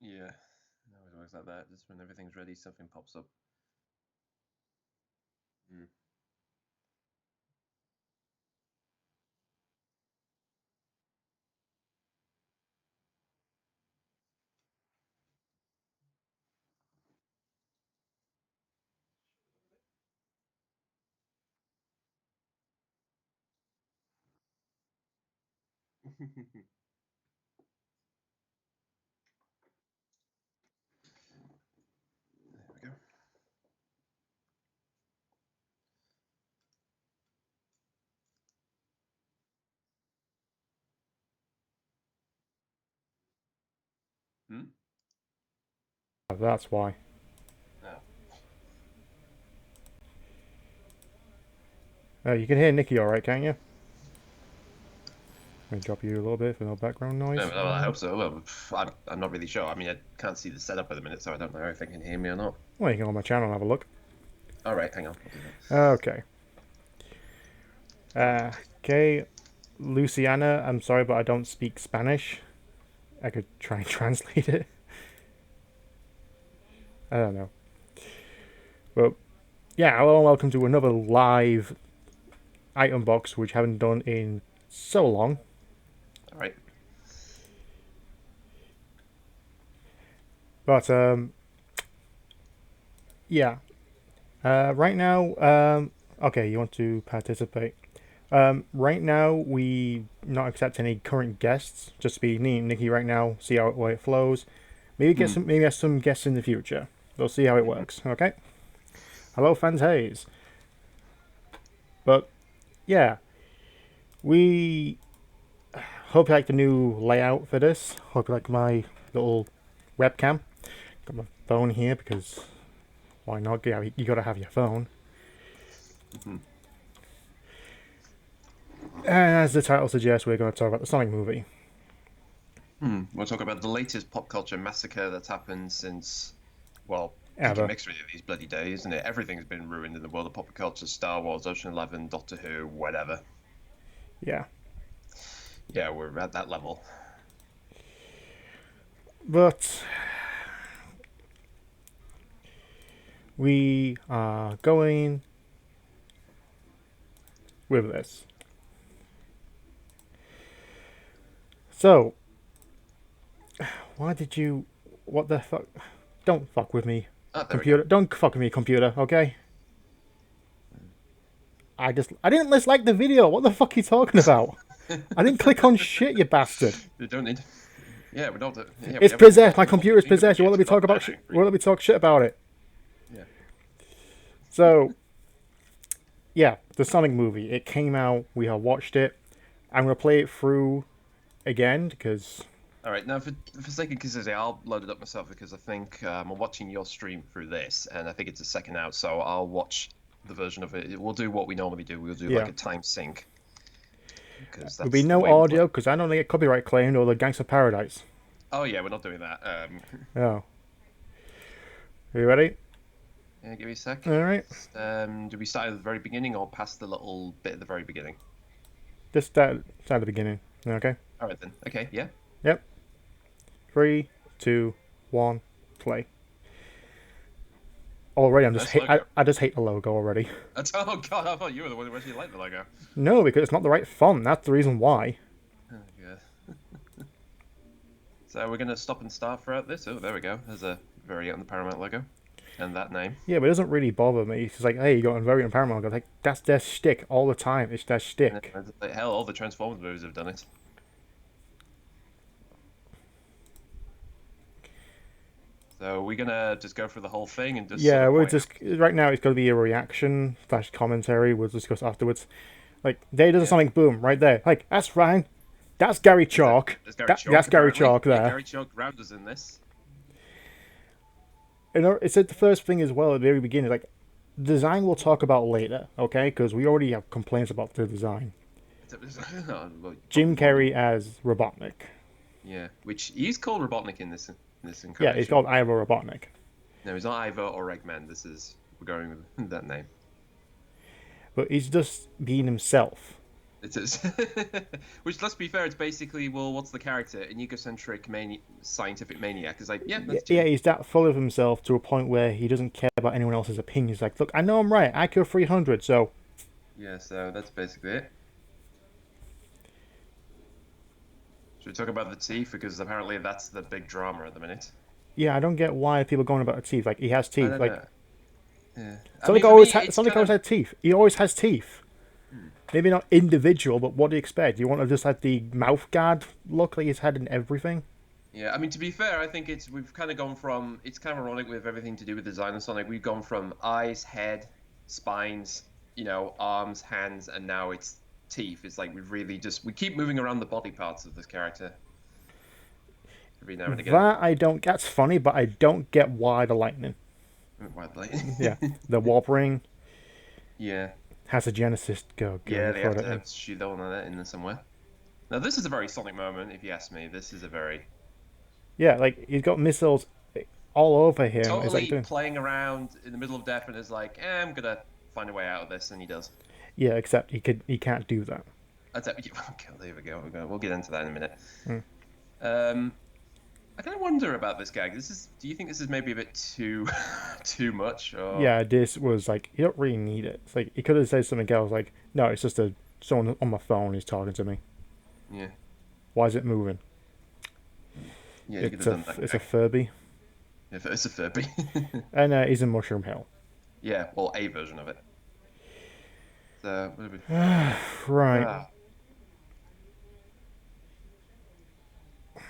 Yeah, it always works like that. Just when everything's ready, something pops up. Mm. There we go. Hmm? That's why. Oh. You can hear Nikki all right, can't you? Let me drop you a little bit for no background noise. Well, I hope so. Well, I'm not really sure. I mean, I can't see the setup at the minute, so I don't know if they can hear me or not. Well, you can go on my channel and have a look. All right, hang on. I'll do that. Okay. Okay. Luciana, I'm sorry, but I don't speak Spanish. I could try and translate it. I don't know. But yeah, hello and welcome to another live item box, which I haven't done in so long. All right. But yeah. Right now, okay, you want to participate. Right now, we not accept any current guests. Just be me and Nikki right now. See how it flows. Maybe get Hmm. some. Maybe have some guests in the future. We'll see how it Mm-hmm. works. Okay. Hello, fans. Hayes. But yeah, we hope you like the new layout for this. Hope you like my little webcam. Got my phone here because why not? You gotta have your phone. Mm-hmm. And as the title suggests, we're going to talk about the Sonic movie. We'll talk about the latest pop culture massacre that's happened since, well, peak and Ever. mix really these bloody days, isn't it? Everything's been ruined in the world of pop culture. Star Wars, Ocean 11, Doctor Who, whatever. Yeah. Yeah, we're at that level. But we are going with this. So, why did you. What the fuck? Don't fuck with me, Ah, there we go. computer. Don't fuck with me, computer, okay? I didn't just like the video. What the fuck are you talking about? I didn't click on shit, you bastard. You don't need. Yeah, we don't. Yeah, we It's haven't possessed. watched My the whole computer's thing of it possessed. You won't yet. let me We're not talk about. that You won't angry. let me talk shit about it. Yeah. So, yeah, the Sonic movie. It came out. We have watched it. I'm gonna play it through again because All right. Now, for sake of consistency, I'll load it up myself because I think I'm watching your stream through this, and I think it's a second out, so I'll watch the version of it. We'll do what we normally do. We'll do like yeah, a time sync because there'll be that's the no way we play. audio because I don't get copyright claimed or the Gangster Paradise. Oh yeah, we're not doing that. Oh, are you ready? Yeah, give me a sec. All right. Do we start at the very beginning or past the little bit at the very beginning? Just start at the beginning. Okay. All right then. Okay. Yeah. Yep. Three, two, one, play. Already, Nice logo. I just hate the logo already. Oh God, I thought you were the one who actually liked the logo. No, because it's not the right font. That's the reason why. Oh God. So we're gonna stop and start throughout this. Oh, there we go. There's a variant on the Paramount logo, and that name. Yeah, but it doesn't really bother me. It's like, hey, you got a very Paramount. I go like, that's their shtick all the time. It's their Yeah, shtick. hell, all the Transformers movies have done it. So we're gonna just go through the whole thing and just sort Yeah, of we're point just right now. It's going to be a reaction slash commentary. We'll discuss afterwards. Like, there does a yeah. Sonic Boom right there. Like, that's fine. That's Gary Chalk. There's Gary That's Chalk Gary apparently. Chalk Yeah, there. Gary Chalk Rounders in this. And it's the first thing as well at the very beginning. Like, design we'll talk about later, okay? Because we already have complaints about the design. Well, probably Jim more than Carrey as Robotnik. yeah. Which he's called Robotnik in this Yeah, he's incarnation. called Ivo Robotnik. No, he's not Ivor or Eggman. This is we're going with that name. But he's just being himself. It is. Which, let's be fair, it's basically, well, what's the character? An egocentric scientific maniac. It's like, yeah, Yeah, that's yeah, Jimmy. he's that full of himself to a point where he doesn't care about anyone else's opinions. Like, look, I know I'm right. I kill 300, so Yeah, so that's basically it. Should we talk about the teeth? Because apparently that's the big drama at the minute. yeah, I don't get why people are going about the teeth. Like, he has I teeth. don't know. Like, Yeah. I mean, it's Sonic kind always of. had teeth. He always has teeth. Hmm. Maybe not individual, but what do you expect? You want to just have the mouth guard look like he's had in everything? Yeah, I mean, to be fair, I think we've kind of gone from it's kind of ironic with everything to do with design of Sonic. We've gone from eyes, head, spines, arms, hands, and now it's teeth. It's like we've really just we keep moving around the body parts of this character every now and again. That I don't. That's funny, but I don't get why the lightning. Widely. Yeah, the warp ring Yeah, has a Genesis. Go, yeah, you they throw have it to in. have shoot on that in there somewhere. Now, this is a very Sonic moment, if you ask me. This is a very Yeah, like he's got missiles all over him. It's like totally doing. playing around in the middle of death and is like, I'm gonna find a way out of this, and he does. Yeah, except he can't do that. That's it. Okay, there we go. We'll get into that in a minute. Hmm. Um, I kind of wonder about this gag. Do you think this is maybe a bit too, too much? Or Yeah, this was like you don't really need it. It's like he could have said something else. Like, no, it's just a someone on my phone is talking to me. yeah, Why is it moving? yeah, you could have done that It's a gag. Furby, If it's a Furby. and he's in Mushroom Hill. Yeah, well, a version of it. So, what have we- Right. ah.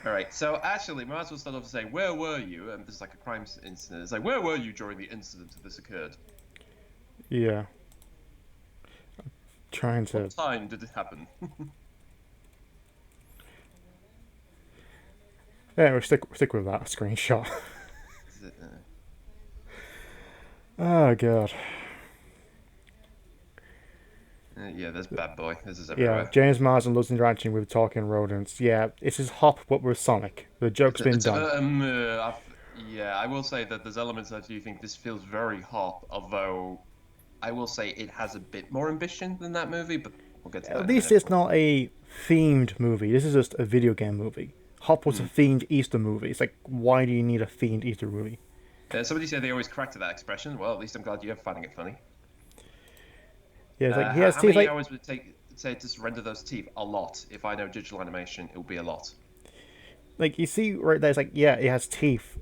All right. So actually, might as well start off saying, where were you? This is like a crime incident. It's like, where were you during the incident that this occurred? Yeah. Trying What to. time did it happen? Yeah, we'll stick with that screenshot. Is it, Oh god. yeah, there's bad boy. This is Yeah, everywhere. James Marsden loves interacting with talking rodents. Yeah, it's his Hop, but with Sonic. The joke's been done. Yeah, I will say that there's elements that I do think this feels very Hop, although I will say it has a bit more ambition than that movie, but we'll get to that At in a least minute. it's not a themed movie. This is just a video game movie. Hop was a Hmm. themed Easter movie. It's like, why do you need a themed Easter movie? Somebody said they always corrected that expression. Well, at least I'm glad you're finding it funny. Yeah, it's like he How, has how teeth. many Like, hours would it take, say, to render those teeth? A lot. If I know digital animation, it will be a lot. you see right there. It's like, yeah, it has teeth.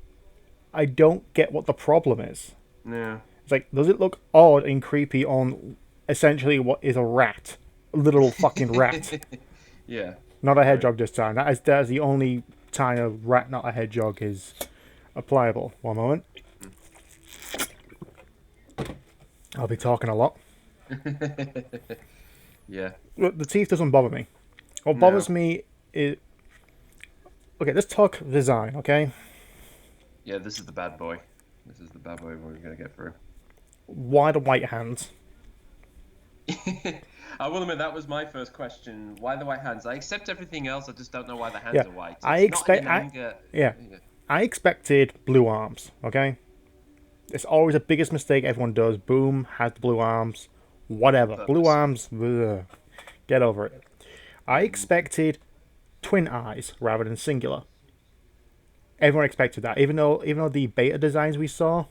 I don't get what the problem is. Yeah. It's like, does it look odd and creepy on essentially what is a rat, a literal fucking rat, Yeah. not a Right. hedgehog this time. That is the only time a rat, not a hedgehog, is applicable. One moment. I'll be talking a lot. Yeah. Look, the teeth doesn't bother me. What No. bothers me is okay. Let's talk design. Okay, Yeah, this is the bad boy. This is the bad boy we're gonna get through. why the white hands? I will admit that was my first question. Why the white hands? I accept everything else. I just don't know why the hands Yeah, are white. I It's not in expect. an anger. Yeah, Yeah. I expected blue arms. Okay, it's always the biggest mistake everyone does. Boom, has the blue arms. Whatever, blue Purpose. arms. Ugh, get over it. I expected twin eyes rather than singular. Everyone expected that, even though the beta designs we saw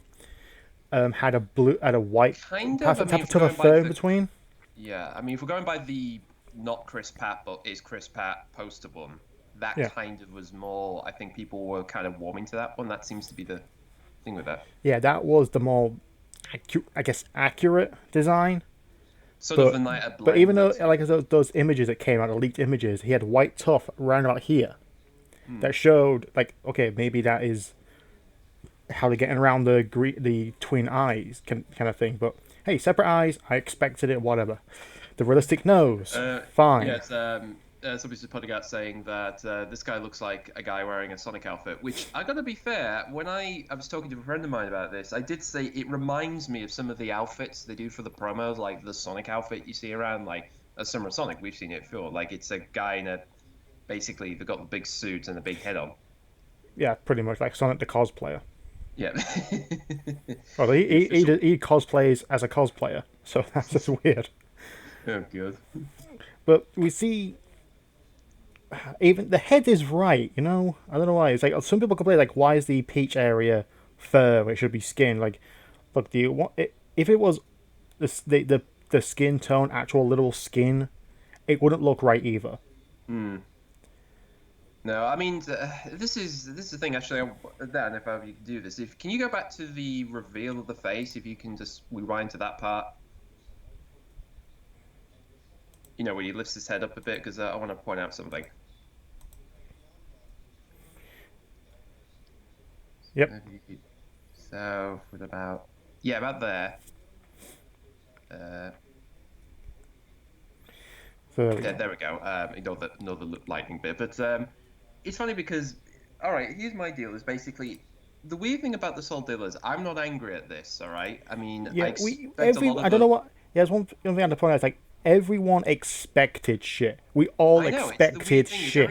had a white Kind of. pass I a mean, tap if to we're the going by third in the between. yeah, I mean, if we're going by the not Chris Pratt but is Chris Pratt poster one, that Yeah, kind of was more. I think people were kind of warming to that one. That seems to be the thing with that. yeah, that was the more, I guess, accurate design. Sort of But the night a but blend. even though That's like those images that came out, the leaked images, he had white tuff around about here hmm. that showed like okay maybe that is how they're getting around the twin eyes kind of thing. But hey, separate eyes, I expected it. Whatever. The realistic nose, fine. Yes, somebody's just putting out saying that this guy looks like a guy wearing a Sonic outfit, which I gotta be fair, when I was talking to a friend of mine about this, I did say it reminds me of some of the outfits they do for the promos, like the Sonic outfit you see around, like a Summer Sonic, we've seen it before. Like it's a guy in a, basically, they've got the big suit and the big head on. Yeah, pretty much like Sonic the cosplayer. Yeah. Although The official. he cosplays as a cosplayer, so that's just weird. Oh, good. But we see even the head is right. I don't know why. It's like some people complain like, why is the peach area fur? It should be skin. Like, look, if it was the skin tone, actual literal skin, it wouldn't look right either. Hmm. No, I mean this is the thing. Actually, Dan, if ever you can do this, if can you go back to the reveal of the face? If you can just rewind to that part, where he lifts his head up a bit, because I want to point out something. Yep. So, what about yeah, about there. Uh, So yeah, there we go. Ignore the lightning bit, but it's funny because all right, here's my deal. Is basically the weird thing about this whole deal is I'm not angry at this. All right, I mean I yeah, we expect a every lot I of don't know the. what. Yeah, there's one thing I have to point out. It's like everyone expected shit. We all I know it's the weird expected thing is shit.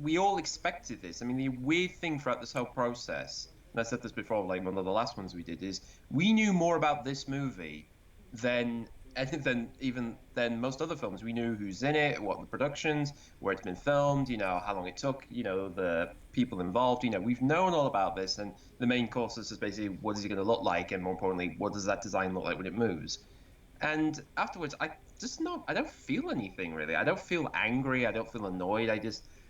we all expected this. I mean, the weird thing throughout this whole process, and I said this before, like one of the last ones we did, is we knew more about this movie than than most other films. We knew who's in it, what the productions, where it's been filmed, how long it took, the people involved. We've known all about this, and the main course is just basically what is it going to look like, and more importantly, what does that design look like when it moves. And afterwards, I don't feel anything really. I don't feel angry. I don't feel annoyed.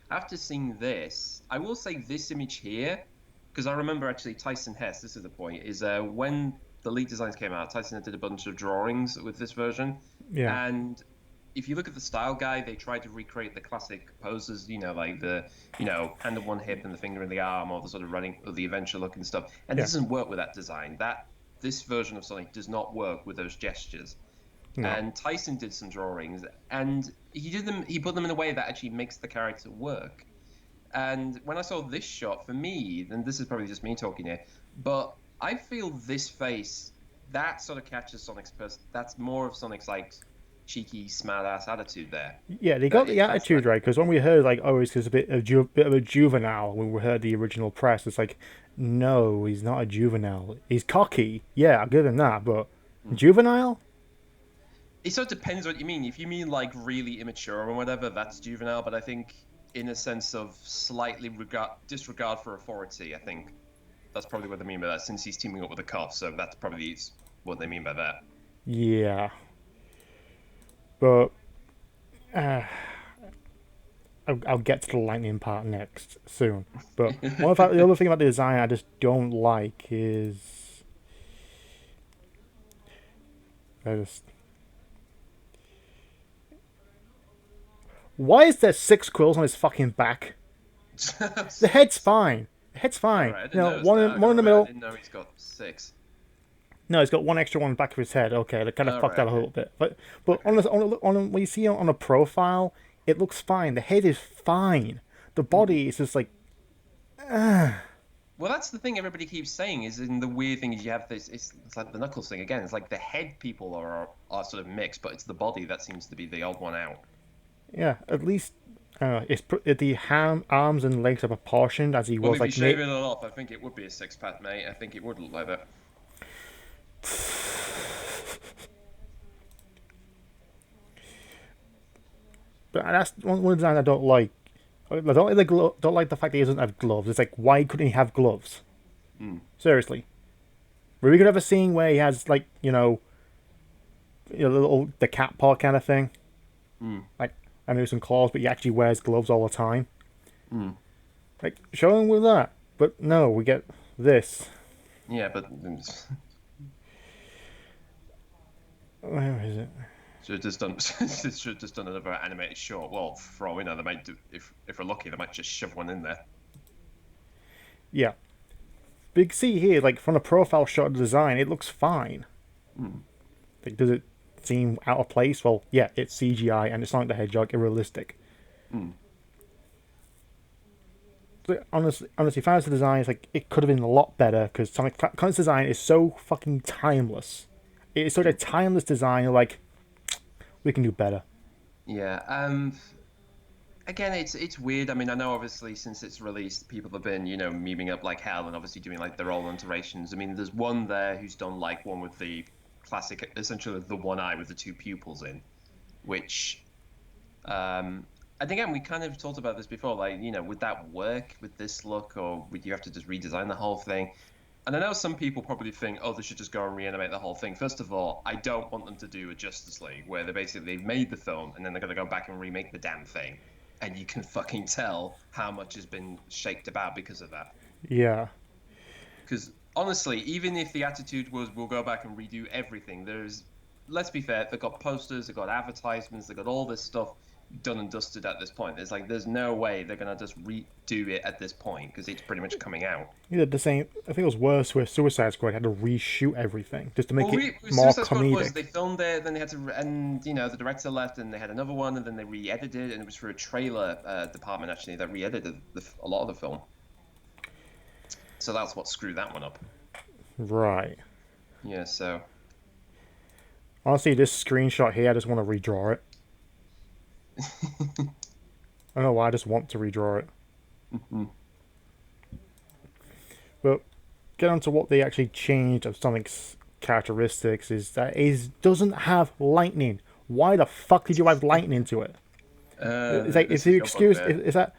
After seeing this, I will say this image here, because I remember actually Tyson Hess, this is the point, is when the lead designs came out, Tyson did a bunch of drawings with this version. Yeah, And if you look at the style guide, they tried to recreate the classic poses, like hand on one hip and the finger in the arm, or the sort of running, or the adventure look and stuff. And it yeah, doesn't work with that design. This version of Sonic does not work with those gestures. no, And Tyson did some drawings, and he put them in a way that actually makes the character work. And when I saw this shot, for me, and this is probably just me talking here, but I feel this face that sort of catches Sonic's person. That's more of Sonic's like cheeky, smart-ass attitude there. yeah. They got That the it, that's attitude right because when we heard like, oh, he's a bit of a juvenile. When we heard the original press, it's like, no, he's not a juvenile. He's cocky. Yeah, I'll give him that, but Hmm. juvenile? It sort of depends what you mean. If you mean like really immature or whatever, that's juvenile. But I think in a sense of slightly disregard for authority, I think that's probably what they mean by that. Since he's teaming up with a cop, so that's probably what they mean by that. Yeah, but I'll get to the lightning part next soon. But the other thing about the design I just don't like is I just why is there six quills on his fucking back? The head's fine. The head's All fine. right, I didn't notice One that. I one gotta in the admit, I middle. didn't know he's got six. No, he's got one extra one on the back of his head. Okay, that kind of All fucked right, that a okay, little bit. But okay. when you see it on a profile, it looks fine. The head is fine. The Hmm. body is just like Well, that's the thing everybody keeps saying is in the weird thing is you have this. It's like the Knuckles thing again. It's like the head people are sort of mixed, but it's the body that seems to be the odd one out. yeah. At least the arms and legs are proportioned as he Well, was if you like shave made. it all off, I think it would be a six pack, mate. I think it would look like that. But that's one design I don't like. I don't like don't like the fact that he doesn't have gloves. It's like why couldn't he have gloves? Hmm. Seriously, were we gonna have a scene where he has like little the cat paw kind of thing? Hmm. Like I know some claws, but he actually wears gloves all the time. Hmm. Like show him with that. But no, we get this. Yeah, but Where is it? should have just done should have just done another animated short. Well, for all we know, they might do if we're lucky, they might just shove one in there. Yeah. Big C here, like from a profile shot of the design, it looks fine. Hmm. Like, does it seem out of place? Well, yeah, it's CGI and it's Sonic the Hedgehog, irrealistic. Hmm. But honestly, if I was to design, it's like it could have been a lot better because Sonic's design is so fucking timeless. It's sort of timeless design. You're like, we can do better. Yeah. Again, it's weird. I mean, I know obviously since it's released, people have been, memeing up like hell and obviously doing like their own alterations. I mean, there's one there who's done like one with the classic, essentially the one eye with the two pupils in, which And again, we kind of talked about this before. Like, would that work with this look, or would you have to just redesign the whole thing? And I know some people probably think, oh, they should just go and reanimate the whole thing. First of all, I don't want them to do a Justice League where they've made the film and then they're going to go back and remake the damn thing. And you can fucking tell how much has been shaked about because of that. Yeah. Because honestly, even if the attitude was we'll go back and redo everything, let's be fair, they've got posters, they've got advertisements, they've got all this stuff done and dusted at this point. There's no way they're gonna just redo it at this point because it's pretty much coming out. You did the same. I think it was worse with Suicide Squad. Had to reshoot everything just to make it more Suicide Squad was comedic. they filmed it, then they had to, and the director left, and they had another one, and then they re-edited, and it was for a trailer department actually that re-edited a lot of the film. So that's what screwed that one up. Right. Yeah. So Honestly, this screenshot here, I just want to redraw it. I don't know why. I just want to redraw it. But get on to what they actually changed of Sonic's characteristics is that it doesn't have lightning. Why the fuck did you add lightning to it? It's like, if you excuse, is that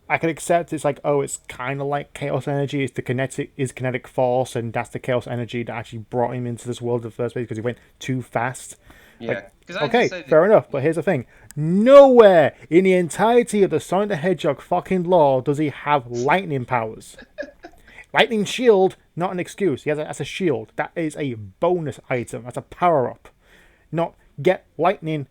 I can accept it's like, oh, it's kind of like chaos energy. It's the kinetic force, and that's the chaos energy that actually brought him into this world in the first place because he went too fast. Yeah. Like, okay, fair enough. But here's the thing: nowhere in the entirety of the Sonic the Hedgehog fucking lore does he have lightning powers. Lightning shield, not an excuse. That's a shield. That is a bonus item. That's a power up. Not get lightning.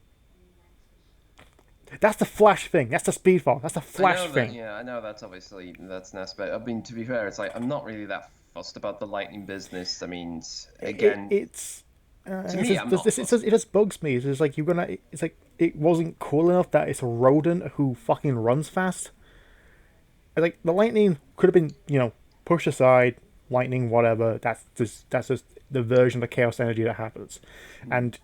That's the Flash thing. That's the Speedfall. That's the Flash thing. Yeah, I know that's obviously that's an aspect. I mean, to be fair, it's like I'm not really that fussed about the lightning business. I mean, again, it's to me, it just bugs me. It's just like you're gonna. It's like it wasn't cool enough that it's a rodent who fucking runs fast. Like the lightning could have been, pushed aside. Lightning, whatever. That's just the version of the chaos energy that happens, and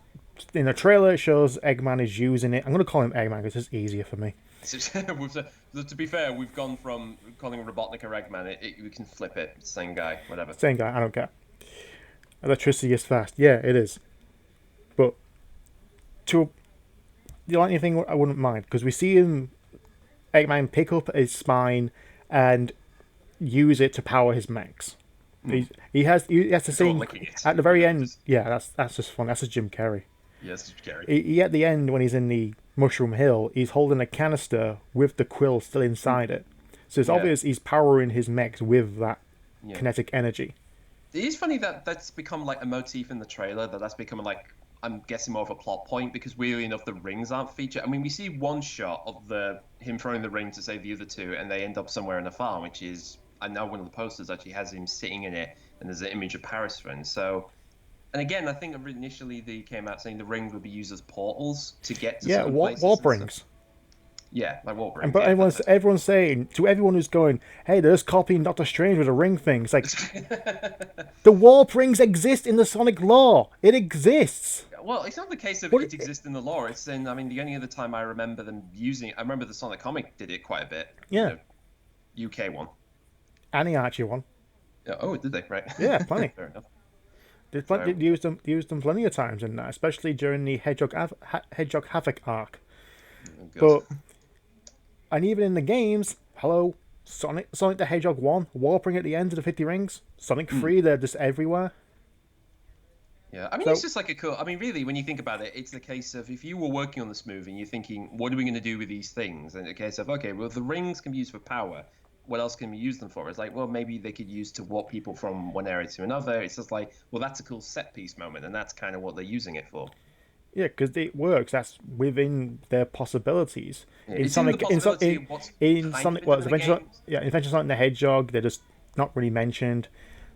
in the trailer, it shows Eggman is using it. I'm going to call him Eggman because it's easier for me. To be fair, we've gone from calling Robotnik or Eggman. We can flip it. Same guy, whatever. Same guy, I don't care. Electricity is fast. Yeah, it is. But the lightning thing, I wouldn't mind because we see Eggman pick up his spine and use it to power his mechs. He has to sing at the very end. Yeah, that's just fun. That's just Jim Carrey. Yes, Gary. He at the end when he's in the Mushroom Hill, he's holding a canister with the quill still inside it. So it's obvious he's powering his mechs with that kinetic energy. It is funny that that's become like a motif in the trailer. That's become like, I'm guessing, more of a plot point because weirdly enough the rings aren't featured. I mean, we see one shot of him throwing the ring to save the other two, and they end up somewhere in a farm, which is, I know one of the posters actually has him sitting in it, and there's an image of Paris Run. So. And again, I think initially they came out saying the rings would be used as portals to get to certain places. Warp rings. Yeah, like warp rings. But everyone's saying, to everyone who's going, hey, they're just copying Doctor Strange with a ring thing. It's like, the warp rings exist in the Sonic lore. It exists. Well, it's not the case of it exists in the lore. It's in, I mean, the only other time I remember them using it, I remember the Sonic comic did it quite a bit. Yeah. UK one. And the Archie one. Oh, did they? Right. Yeah, plenty. Fair enough. They used them plenty of times in that, especially during the Hedgehog Havoc arc. And even in the games, hello, Sonic the Hedgehog 1, Warp Ring at the end of the 50 rings, Sonic 3, they're just everywhere. Yeah, I mean, it's just like I mean, really, when you think about it, it's the case of if you were working on this movie and you're thinking, what are we going to do with these things? And the case of, okay, well, the rings can be used for power. What else can we use them for? It's like, well, maybe they could use to warp people from one area to another. It's just like, well, that's a cool set piece moment, and that's kind of what they're using it for. Yeah, because it works. That's within their possibilities. Yeah, in Sonic, in Sonic, Adventure Sonic the Hedgehog, they're just not really mentioned.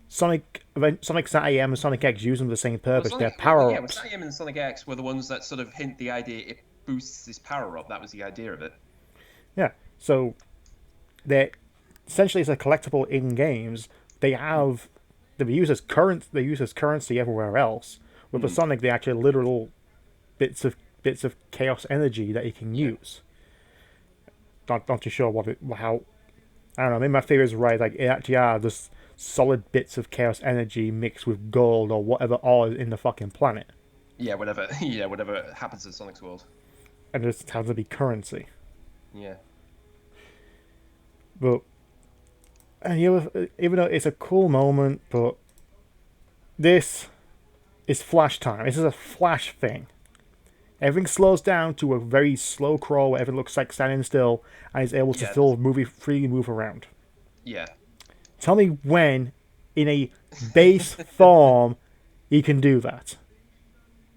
Sonic SatAM and Sonic X use them for the same purpose. They're power ups. SatAM and Sonic X were the ones that sort of hint the idea it boosts his power up. That was the idea of it. Yeah, so they're essentially it's a collectible in games. They use as currency everywhere else. With the Sonic, they actually literal bits of chaos energy that you can use. Not too sure how. I don't know. Maybe my theory is right. Like it actually are just solid bits of chaos energy mixed with gold or whatever ore is in the fucking planet. Yeah, whatever. Yeah, whatever happens in Sonic's world. and it just happens to be currency. Yeah. But and even though it's a cool moment, but this is flash time. This is a flash thing. Everything slows down to a very slow crawl where everything looks like standing still, and he's able to Yeah. still freely move around. Yeah. Tell me when, in a base form, he can do that.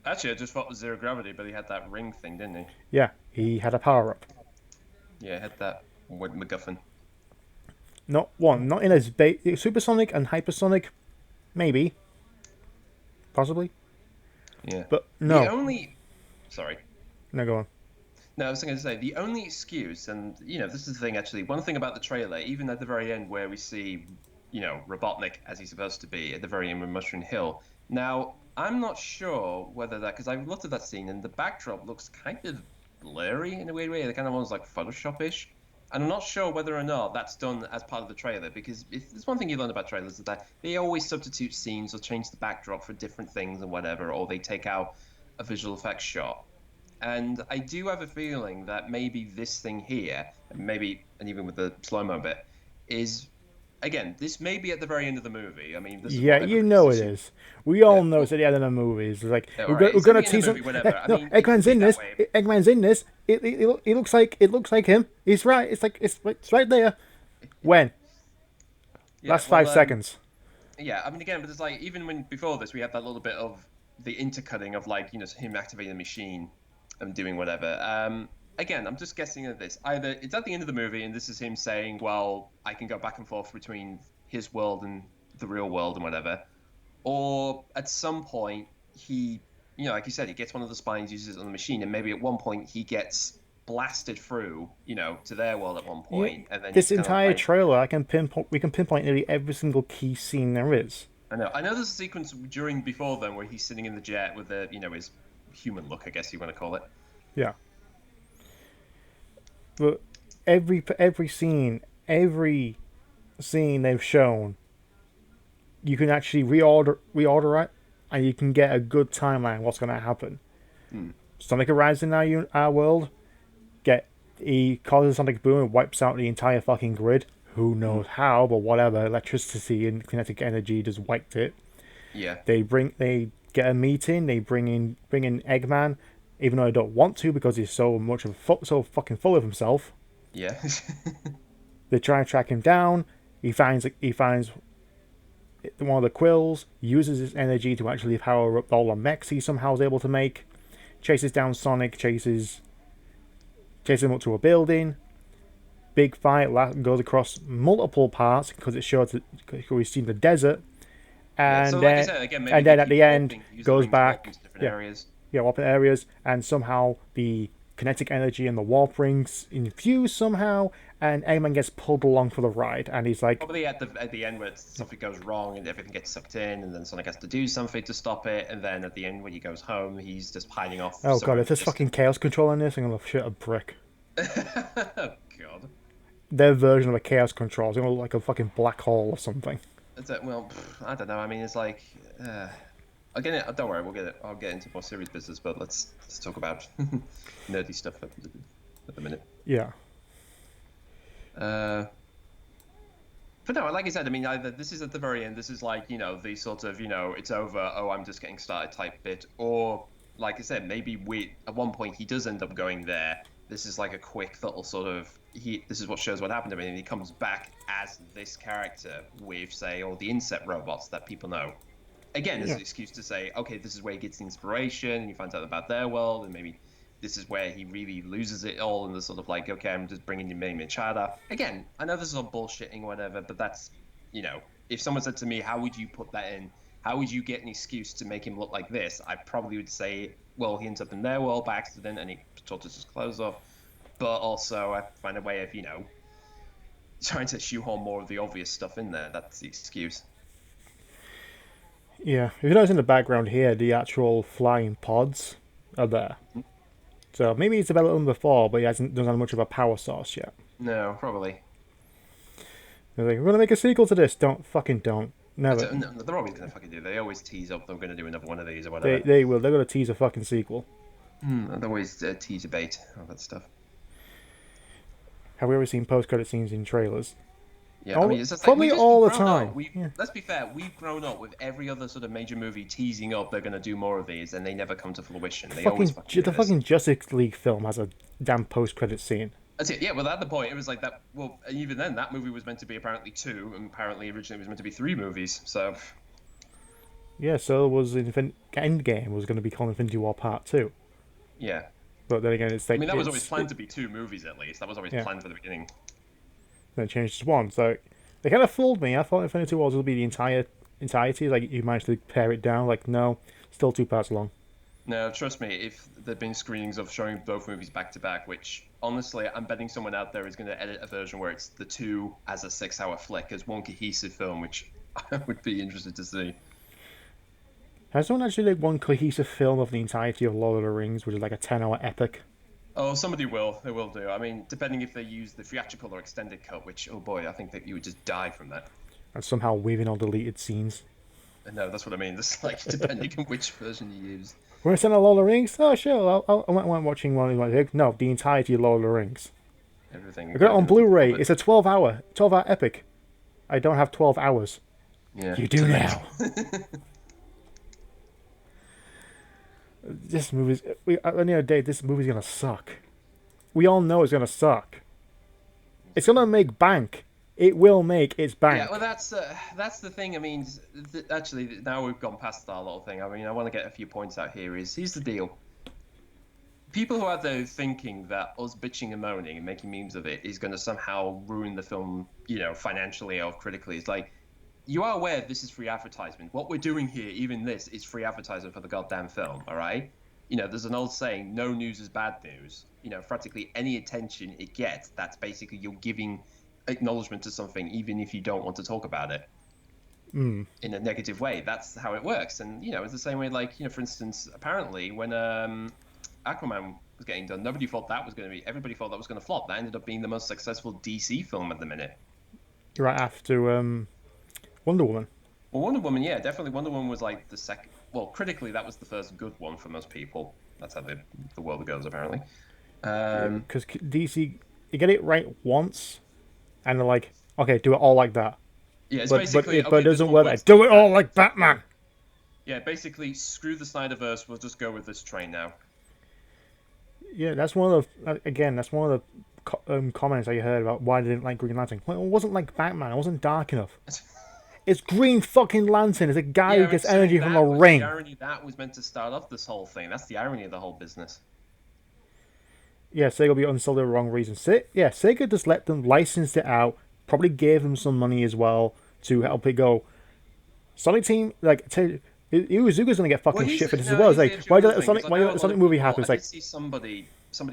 Actually, I just thought it was zero gravity, but he had that ring thing, didn't he? Yeah, he had a power up. Yeah, he had that MacGuffin. Not one, not in his supersonic and hypersonic, maybe, possibly, Yeah. but The no. only. Sorry. No, go on. No, I was going to say the only excuse, and this is the thing actually. One thing about the trailer, even at the very end, where we see, Robotnik as he's supposed to be at the very end with Mushroom Hill. Now, I'm not sure whether that, because I've looked at that scene and the backdrop looks kind of blurry in a weird way. It kind of almost like Photoshop-ish. And I'm not sure whether or not that's done as part of the trailer, because if there's one thing you learn about trailers is that they always substitute scenes or change the backdrop for different things and whatever, or they take out a visual effects shot. And I do have a feeling that maybe this thing here, and even with the slow-mo bit, is, again, this may be at the very end of the movie. I mean, this is Yeah, what you everybody's know it assuming. is. We all Yeah. know it's at the end of the movie. It's like Yeah, we're, right. we're It's at gonna the end of tease the him. movie, whatever. I No, mean, it Eggman's could in be that this. way. Eggman's in this. It looks like him. He's right. It's right there. When? Yeah, Last well, 5 seconds. yeah, I mean, again, but it's like, even when before this, we had that little bit of the intercutting of, like, him activating the machine and doing whatever. Again, I'm just guessing at this. Either it's at the end of the movie and this is him saying, well, I can go back and forth between his world and the real world and whatever. Or at some point, he, like you said, he gets one of the spines, uses it on the machine, and maybe at one point he gets blasted through, to their world at one Yeah, point, and then this he's kind of entire like, trailer, we can pinpoint nearly every single key scene there is. I know there's a sequence before then where he's sitting in the jet with the, his human look, I guess you want to call it. Yeah, but every scene, they've shown, you can actually reorder it, and you can get a good timeline of what's going to happen. Sonic arrives in our world. He causes a sonic boom and wipes out the entire fucking grid. Who knows how, but whatever. Electricity and kinetic energy just wiped it. Yeah. They get a meeting. They bring in Eggman, even though they don't want to because he's so fucking full of himself. Yeah. They try and track him down. He finds one of the quills, uses his energy to actually power up all the mechs he somehow is able to make. Chases down Sonic, chases him up to a building. Big fight goes across multiple parts because it shows that we've seen the desert. And so, then, like I said, again, maybe and then at the end, use goes the ring to warp back. into different areas. Yeah, warping areas, and somehow the kinetic energy and the warp rings infuse somehow, and Eggman gets pulled along for the ride, and he's like, Probably at the end where something goes wrong and everything gets sucked in, and then Sonic has to do something to stop it, and then at the end when he goes home, he's just hiding off. "Oh god, if there's fucking chaos control in this, I'm gonna shit a brick." Oh god. Their version of a chaos control is gonna look like a fucking black hole or something. Well, I don't know. I mean, it's like, again, don't worry, I'll get into more serious business, but let's talk about nerdy stuff at the minute. Yeah. But no, like I said, I mean, either this is at the very end, this is like, the sort of, it's over, oh, I'm just getting started type bit, or, like I said, maybe at one point he does end up going there. This is like a quick little sort of, this is what shows what happened to him, and he comes back as this character with, say, all the insect robots that people know. Again, as an excuse to say, okay, this is where he gets the inspiration, and he finds out about their world, and maybe this is where he really loses it all, and the sort of like, okay, I'm just bringing in Mei Machada. Again, I know this is all bullshitting, whatever, but that's, if someone said to me, how would you put that in? How would you get an excuse to make him look like this? I probably would say, well, he ends up in their world by accident, and he tortures his clothes off. But also, I find a way of, trying to shoehorn more of the obvious stuff in there. That's the excuse. Yeah. If you notice in the background here, the actual flying pods are there. So maybe he's developed them before, but he doesn't have much of a power source yet. No, probably. They're like, we're gonna make a sequel to this. Don't. Never. No, they're always going to fucking do it. They always tease up they're going to do another one of these or whatever. They will. They're gonna tease a fucking sequel. And always teaser bait, all that stuff. Have we ever seen post-credit scenes in trailers? Yeah, I Oh, mean, it's just like probably we've all the grown up. time. We Yeah. Let's be fair, we've grown up with every other sort of major movie teasing up they're going to do more of these, and they never come to fruition. They always fucking do The this. fucking Justice League film has a damn post-credit scene. That's it. Yeah, well, at the point, it was like that. Well, even then, that movie was meant to be apparently two, and apparently originally it was meant to be three movies. So, Yeah, so was Endgame was going to be called Infinity War Part 2. yeah. But then again, I mean, that was always planned to be two movies at least. That was always yeah, planned from the beginning. then it changed to one. So they kind of fooled me. I thought Infinity War was going to be the entirety. Like you managed to pare it down. Like no, still 2 parts long. No, trust me, if there'd been screenings of showing both movies back to back, which honestly, I'm betting someone out there is going to edit a version where it's the two as a 6 hour flick, as one cohesive film, which I would be interested to see. Has someone actually like one cohesive film of the entirety of Lord of the Rings, which is like a 10-hour epic? Oh, somebody will. They will do. I mean, depending if they use the theatrical or extended cut, which, oh boy, I think that you would just die from that. And somehow weaving all deleted scenes. No, that's what I mean. It's like depending on which version you use. We're send a Lord of the Rings. Oh sure, I went watching one. Like, no, the entirety of Lord of the Rings. Everything. I got it on Everything Blu-ray. covered. It's a 12-hour epic. I don't have 12 hours. Yeah. You do Too late. now. This movie's. At the end of the day, this movie's gonna suck. We all know it's gonna suck. It's gonna make bank. It will make its Yeah, bank. well, that's the thing. I mean, actually, now we've gone past our little thing. I mean, I want to get a few points out here. Here's the deal. People who are there thinking that us bitching and moaning and making memes of it is going to somehow ruin the film, financially or critically, it's like, you are aware this is free advertisement. What we're doing here, even this, is free advertisement for the goddamn film, all right? There's an old saying, no news is bad news. Practically any attention it gets, that's basically you're giving acknowledgement to something, even if you don't want to talk about it in a negative way. That's how it works. And, it's the same way, like, for instance, apparently when Aquaman was getting done, everybody thought that was going to flop. That ended up being the most successful DC film at the minute. Right after Wonder Woman. Well, Wonder Woman, yeah, definitely. Wonder Woman was like the second. Well, critically, that was the first good one for most people. That's how the world goes, apparently. Because DC, you get it right once, and they're like, okay, do it all like that. Yeah, it's But basically it doesn't work. let's Do it all like Batman. Yeah, basically, screw the Snyderverse. We'll just go with this train now. Yeah, that's one of the that's one of the comments I heard about why they didn't like Green Lantern. Well, it wasn't like Batman. It wasn't dark enough. It's Green fucking Lantern. It's a guy Yeah, who gets I'm saying energy from that a was ring. The irony that was meant to start off this whole thing. That's the irony of the whole business. Yeah, Sega will be unsold for the wrong reason. Sega just let them license it out. Probably gave them some money as well to help it go. Sonic Team, like, Uzuka's gonna get fucking shit for this as well. It's like, why did the Sonic movie happen? It's I like, did see somebody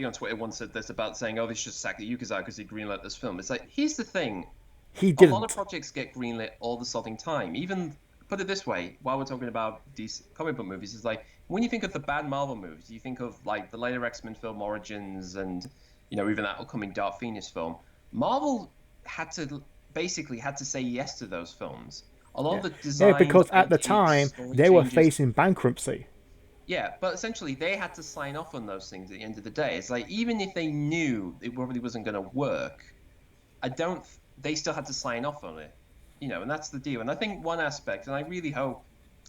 on Twitter once said this about saying, "Oh, they should sack the Yuka's out because he greenlit this film." It's like, here's the thing: he a lot of didn't. projects get greenlit all the sodding time. Even put it this way, while we're talking about these comic book movies, it's like when you think of the bad Marvel movies, you think of like the later X-Men film Origins and even that upcoming Dark Phoenix film. Marvel basically had to say yes to those films. A lot of the design. Yeah, because at the time they were facing bankruptcy. Yeah, but essentially they had to sign off on those things at the end of the day. It's like even if they knew it probably wasn't going to work, they still had to sign off on it, and that's the deal. And I think one aspect, and I really hope,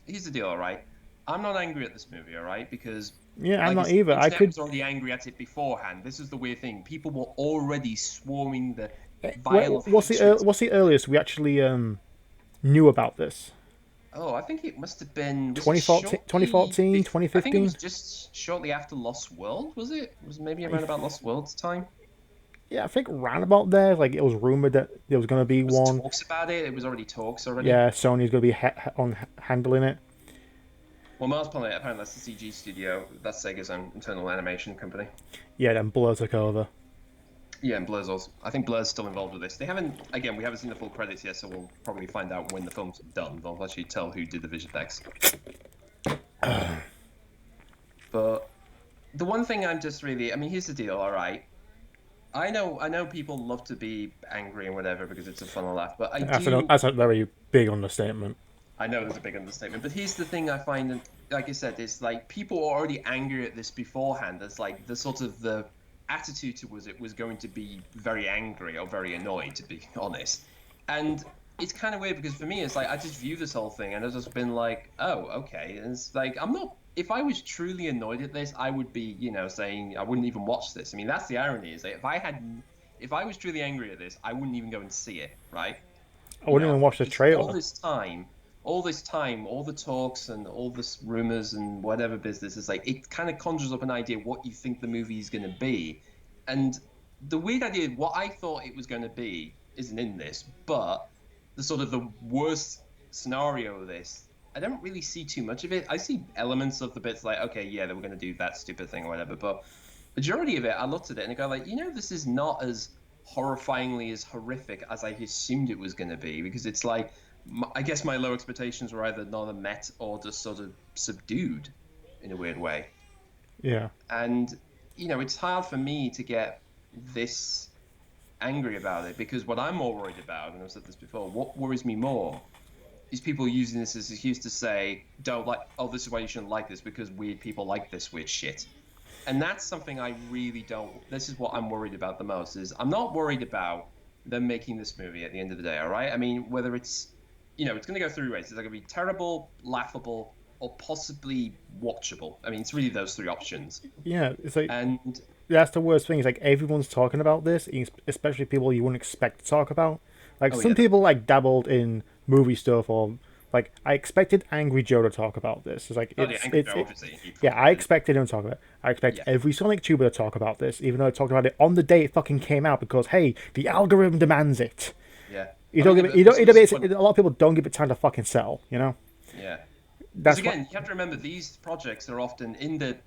here's the deal, all right? I'm not angry at this movie, all right? Because yeah, I'm not either. I was already angry at it beforehand. This is the weird thing. People were already swarming the What's the earliest we actually knew about this? Oh, I think it must have been 2014, 2015? I think it was just shortly after Lost World, was it? It was maybe around about Lost World's time? Yeah, I think round about there, like it was rumored that there was going to be one. Talks about it. It was already talks already. Yeah, Sony's going to be on handling it. Well, Mars Planet, apparently that's the CG studio. That's Sega's own internal animation company. Yeah, then Blur took over. Yeah, and Blur's also. I think Blur's still involved with this. We haven't seen the full credits yet, so we'll probably find out when the film's done. They'll actually tell who did the visual effects. But the one thing I'm just really, here's the deal, all right? I know people love to be angry and whatever because it's a fun laugh, but That's a very big understatement. I know there's a big understatement, but here's the thing I find, like I said, is like people are already angry at this beforehand. There's like the sort of the attitude towards it was going to be very angry or very annoyed, to be honest. And it's kind of weird because for me, it's like I just view this whole thing and I've just been like, oh, okay. And it's like I'm not. If I was truly annoyed at this, I would be, saying I wouldn't even watch this. I mean, that's the irony is that if I was truly angry at this, I wouldn't even go and see it, right? I wouldn't even watch the Because trailer. all this time, all the talks and all this rumors and whatever business is like, it kind of conjures up an idea what you think the movie is going to be. And the weird idea, what I thought it was going to be, isn't in this, but the sort of the worst scenario of this, I don't really see too much of it. I see elements of the bits like, okay, yeah, they were going to do that stupid thing or whatever, but majority of it, I looked at it and I go like, this is not as horrifyingly as horrific as I assumed it was going to be because it's like I guess my low expectations were either not met or just sort of subdued in a weird way. Yeah. And it's hard for me to get this angry about it because what I'm more worried about, and I've said this before, what worries me more is people using this as an excuse to say, don't like, oh, this is why you shouldn't like this because weird people like this weird shit. And that's something I really don't. This is what I'm worried about the most. Is I'm not worried about them making this movie at the end of the day. All right. I mean, whether it's, it's going to go through ways. It's going to be terrible, laughable, or possibly watchable. I mean, it's really those three options. Yeah, it's like And that's the worst thing. Is like everyone's talking about this, especially people you wouldn't expect to talk about. Like oh some yeah, people like dabbled in movie stuff, or like I expected Angry Joe to talk about this. It's like oh the Angry Joe, obviously. He yeah, probably I did. expected him to talk about it. I expect Yeah, every Sonic tuber to talk about this, even though I talked about it on the day it fucking came out because hey, the algorithm demands it. yeah. You I don't mean, give it. You but don't. this is A lot of people don't give it time to fucking sell. yeah. Because That's what. again, you have to remember these projects are often in the,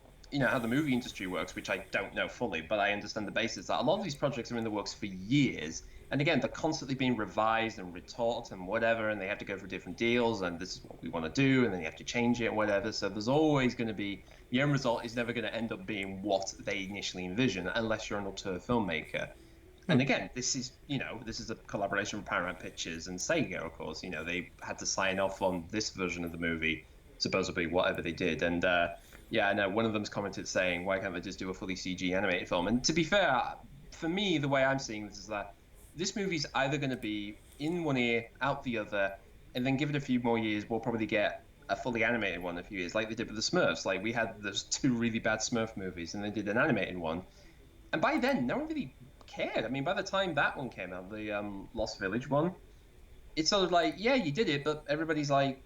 how the movie industry works, which I don't know fully, but I understand the basis that a lot of these projects are in the works for years. And again, they're constantly being revised and retaught and whatever, and they have to go for different deals, and this is what we want to do, and then you have to change it and whatever. So there's always going to be, the end result is never going to end up being what they initially envision, unless you're an auteur filmmaker. And again, this is a collaboration with Paramount Pictures and Sega, of course. They had to sign off on this version of the movie, supposedly whatever they did. And yeah, I know one of them's commented saying, why can't they just do a fully CG animated film? And to be fair, for me, the way I'm seeing this is that this movie's either going to be in one ear, out the other, and then give it a few more years, we'll probably get a fully animated one in a few years, like they did with the Smurfs. Like we had those two really bad Smurf movies, and they did an animated one. And by then, no one really cared. I mean, by the time that one came out, the Lost Village one, it's sort of like, yeah, you did it, but everybody's like,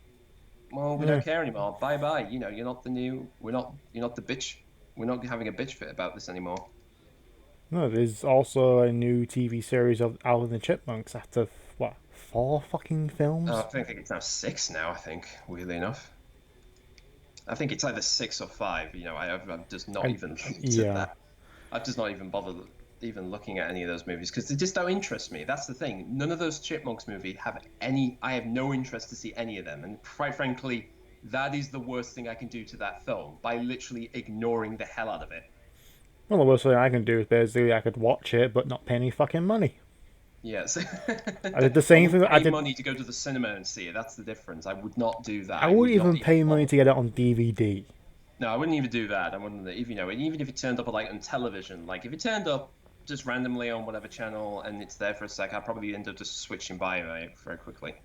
well, we Yeah. don't care anymore. Bye bye. You're not the new. You're not the bitch. We're not having a bitch fit about this anymore. No, there's also a new TV series of Alvin and the Chipmunks after what 4 fucking films. I think it's now six now. I think weirdly enough, I think it's either six or five. I've just not And even looked at yeah, that. I've just not even bothered even looking at any of those movies because they just don't interest me. That's the thing. None of those Chipmunks movies have any. I have no interest to see any of them, and quite frankly, that is the worst thing I can do to that film by literally ignoring the hell out of it. well, the worst thing I can do is basically I could watch it but not pay any fucking money. Yes. I did the I same thing. wouldn't I pay did. money to go to the cinema and see it. That's the difference. I would not do that. I I wouldn't would not even even pay money bother. to get it on DVD. No, I wouldn't even do that. I wouldn't even even if it turned up like on television, like if it turned up just randomly on whatever channel and it's there for a sec, I'd probably end up just switching by it very quickly.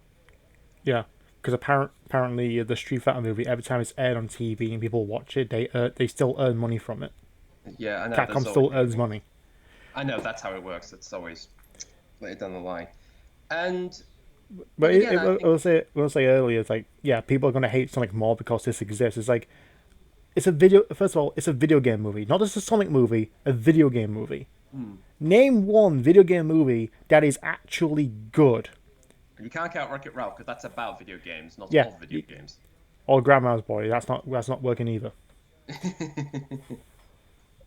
Yeah, because apparently the Street Fighter movie, every time it's aired on TV and people watch it, they still earn money from it. Yeah, I know. Capcom There's always still earns money. I know that's how it works. It's always later down the line. And But again, I I think will say earlier, it's like yeah, people are gonna hate Sonic more because this exists. It's like it's a video. First of all, it's a video game movie, not just a Sonic movie, a video game movie. hmm, Name one video game movie that is actually good. you can't count Wreck-It Ralph because that's about video games, not Yeah, of video games. or Grandma's Boy. That's not working either.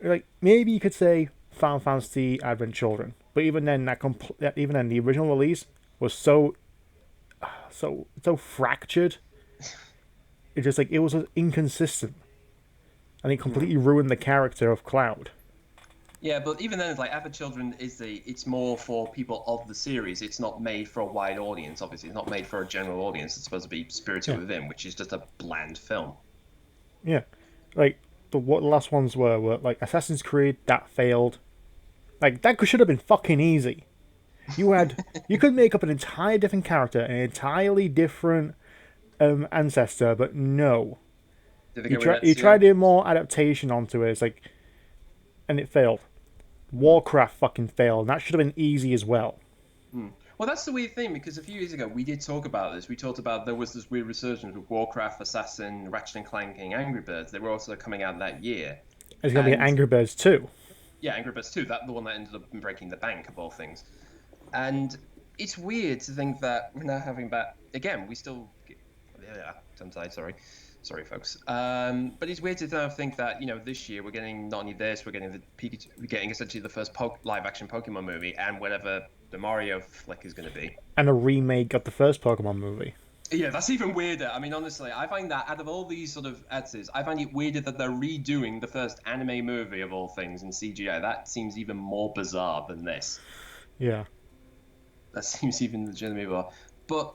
Like maybe you could say Final Fantasy Advent Children, but even then, even then, the original release was so fractured. It just like it was inconsistent, and it completely ruined the character of Cloud. Yeah, but even then, it's like Avid Children it's more for people of the series. It's not made for a wide audience. Obviously, it's not made for a general audience. It's supposed to be Spirited Yeah, Within, which is just a bland film. yeah. Like what the last ones were like Assassin's Creed that failed. Like that should have been fucking easy. You could make up an entirely different character, an entirely different ancestor, but no. Did they go with You tried Ezio? doing more adaptation onto it. It's like, and it failed. Hmm. Warcraft fucking failed. And that should have been easy as well. Hmm. Well, that's the weird thing because a few years ago we did talk about this. We talked about there was this weird resurgence with Warcraft, Assassin, Ratchet and Clank, and Angry Birds. They were also coming out that year, It's gonna be and Angry Birds too. yeah, Angry Birds 2, that the one that ended up breaking the bank of all things. And it's weird to think that we're now having back again. We still, yeah, tongue tied. Sorry, folks. But it's weird to now think that this year we're getting not only this, we're getting essentially the first live action Pokemon movie and whatever the Mario flick is going to be. And a remake of the first Pokemon movie. Yeah, that's even weirder. I mean, honestly, I find that out of all these sort of essays, I find it weirder that they're redoing the first anime movie of all things in CGI. That seems even more bizarre than this. Yeah. That seems even legitimately bizarre. But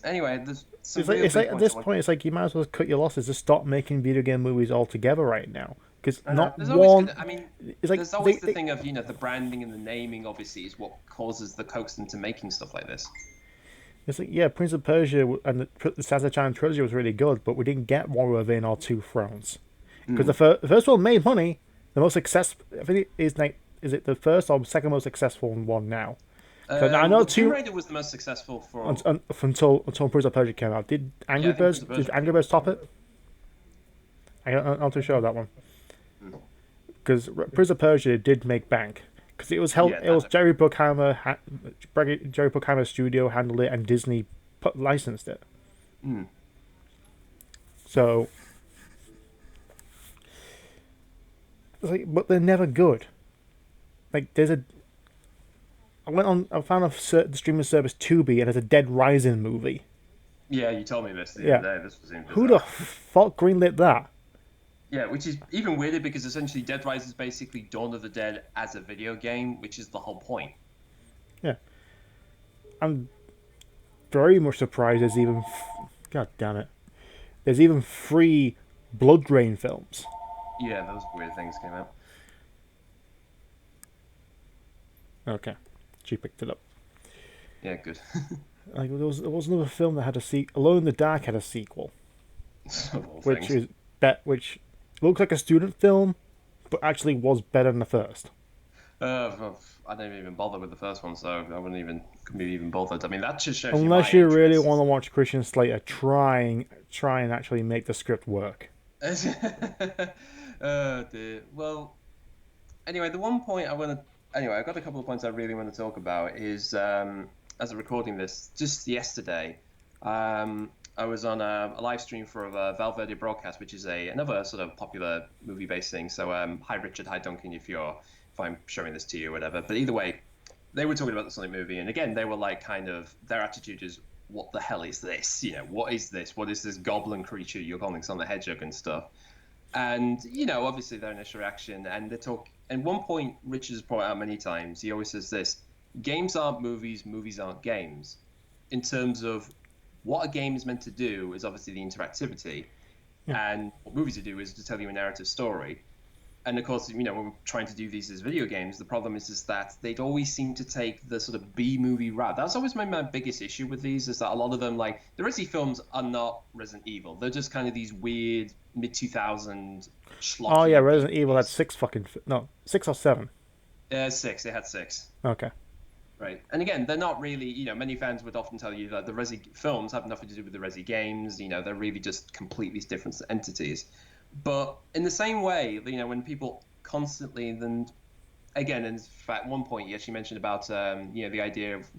anyway, there's some It's big like at points this point, it's like you might as well cut your losses. Just stop making video game movies altogether right now. Because I know. not There's always one. gonna. I mean, It's like there's always the thing of the branding and the naming. Obviously, is what causes the coax into making stuff like this. it's like yeah, Prince of Persia and the Saza-chan trilogy was really good, but we didn't get War Within or Two Thrones because Mm. the first one made money. The most successful, I think, it is like is it the first or second most successful one now? Because I know Well, Tomb two Raider was the most successful for. until Prince of Persia came out. Yeah, I think Prince of Did Persia was Angry pretty much Birds top the it? I'm not too sure of that one. Mm. Because Prince of Persia did make bank because it was held. Yeah, It was Jerry Bruckheimer. Jerry Bruckheimer's studio handled it, and Disney licensed it. Mm. So, it's like, but they're never good. Like there's a. I found the streaming service Tubi, and there's a Dead Rising movie. Yeah, you told me this the Yeah, other day. This was even who the bizarre. fuck greenlit that? Yeah, which is even weirder because essentially Dead Rise is basically Dawn of the Dead as a video game, which is the whole point. Yeah, I'm very much surprised. There's even, god damn it, there's even three Blood Rain films. Yeah, those weird things came out. Okay, she picked it up. Yeah, good. Like there was another film that had a sequel. Alone in the Dark had a sequel, Of all which things. is which looks like a student film, but actually was better than the first. Well, I didn't even bother with the first one, so I couldn't be even bothered. I mean, that just shows you my Unless you really interest. want to watch Christian Slater try and actually make the script work. Oh dear. Well, anyway, the one point I want to. Anyway, I've got a couple of points I really want to talk about. Is as I'm recording this, just yesterday, I was on a live stream for a Valverde broadcast, which is another sort of popular movie-based thing. So, hi Richard, hi Duncan, if I'm showing this to you or whatever. But either way, they were talking about the Sonic movie, and again, they were like, kind of, their attitude is, what the hell is this? What is this? What is this goblin creature you're calling Sonic the Hedgehog and stuff? And obviously their initial reaction, and they talk. And one point, Richard has brought out many times. He always says this: games aren't movies, movies aren't games. In terms of what a game is meant to do, is obviously the interactivity, Yeah. and what movies to do is to tell you a narrative story. And of course, when we're trying to do these as video games, the problem is that they'd always seem to take the sort of B movie route. That's always my biggest issue with these, is that a lot of them, like the Resident films, are not Resident Evil. They're just kind of these weird mid 2000 Oh yeah, schlocky Resident Evil had movies. no 6 or 7. Six. They had six. Okay. Right. And again, they're not really, many fans would often tell you that the Resi films have nothing to do with the Resi games. They're really just completely different entities. But in the same way, when people constantly, then again, in fact, one point you actually mentioned about, the idea of